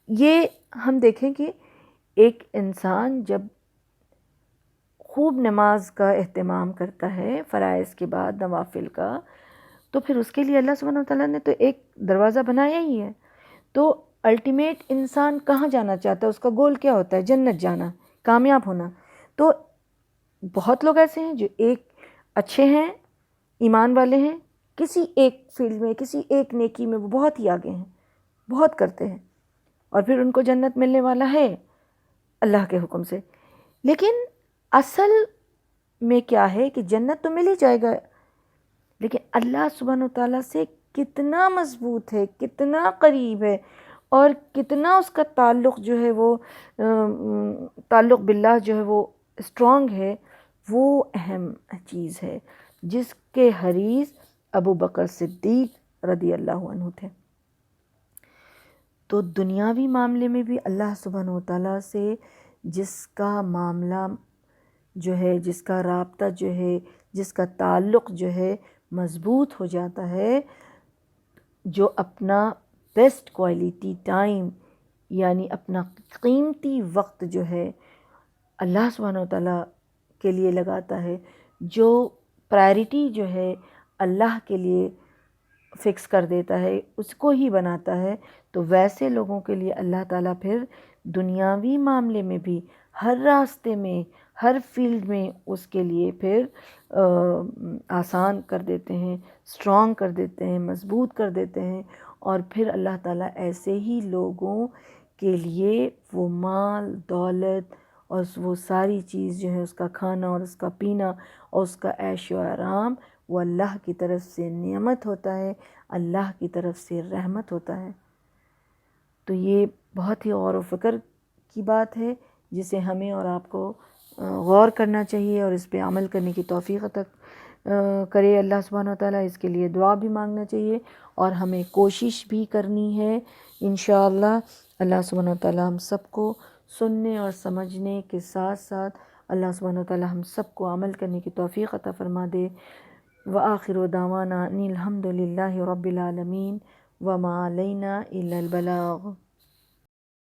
یہ ہم دیکھیں کہ ایک انسان جب خوب نماز کا اہتمام کرتا ہے فرائض کے بعد نوافل کا، تو پھر اس کے لیے اللہ سبحانہ و تعالیٰ نے تو ایک دروازہ بنایا ہی ہے۔ تو الٹیمیٹ انسان کہاں جانا چاہتا ہے؟ اس کا گول کیا ہوتا ہے؟ جنت جانا، کامیاب ہونا۔ تو بہت لوگ ایسے ہیں جو ایک اچھے ہیں، ایمان والے ہیں، کسی ایک فیلڈ میں، کسی ایک نیکی میں وہ بہت ہی آگے ہیں، بہت کرتے ہیں، اور پھر ان کو جنت ملنے والا ہے اللہ کے حکم سے۔ لیکن اصل میں کیا ہے کہ جنت تو مل ہی جائے گا، لیکن اللہ سبحانہ و تعالیٰ سے کتنا مضبوط ہے، کتنا قریب ہے، اور کتنا اس کا تعلق جو ہے وہ تعلق باللہ جو ہے وہ اسٹرانگ ہے، وہ اہم چیز ہے جس کے حریص ابو بکر صدیق رضی اللہ عنہ تھے۔ تو دنیاوی معاملے میں بھی اللہ سبحانہ و تعالیٰ سے جس کا معاملہ جو ہے، جس کا رابطہ جو ہے، جس کا تعلق جو ہے مضبوط ہو جاتا ہے، جو اپنا بیسٹ کوالٹی ٹائم یعنی اپنا قیمتی وقت جو ہے اللہ سبحانہ و تعالیٰ کے لیے لگاتا ہے، جو پرائرٹی جو ہے اللہ کے لیے فکس کر دیتا ہے، اس کو ہی بناتا ہے، تو ویسے لوگوں کے لیے اللہ تعالیٰ پھر دنیاوی معاملے میں بھی ہر راستے میں، ہر فیلڈ میں اس کے لیے پھر آسان کر دیتے ہیں، اسٹرانگ کر دیتے ہیں، مضبوط کر دیتے ہیں، اور پھر اللہ تعالیٰ ایسے ہی لوگوں کے لیے وہ مال دولت اور وہ ساری چیز جو ہے، اس کا کھانا اور اس کا پینا اور اس کا عیش و آرام، وہ اللہ کی طرف سے نعمت ہوتا ہے، اللہ کی طرف سے رحمت ہوتا ہے۔ تو یہ بہت ہی غور و فکر کی بات ہے، جسے ہمیں اور آپ کو غور کرنا چاہیے اور اس پہ عمل کرنے کی توفیق عطا کرے اللہ سبحانہ و تعالیٰ۔ اس کے لیے دعا بھی مانگنا چاہیے اور ہمیں کوشش بھی کرنی ہے انشاءاللہ۔ اللہ سبحانہ و تعالیٰ ہم سب کو سننے اور سمجھنے کے ساتھ ساتھ اللہ سبحانہ و تعالیٰ ہم سب کو عمل کرنے کی توفیق عطا فرما دے۔ وآخر دعوانا ان الحمد للہ رب العالمین وما علینا الا البلاغ۔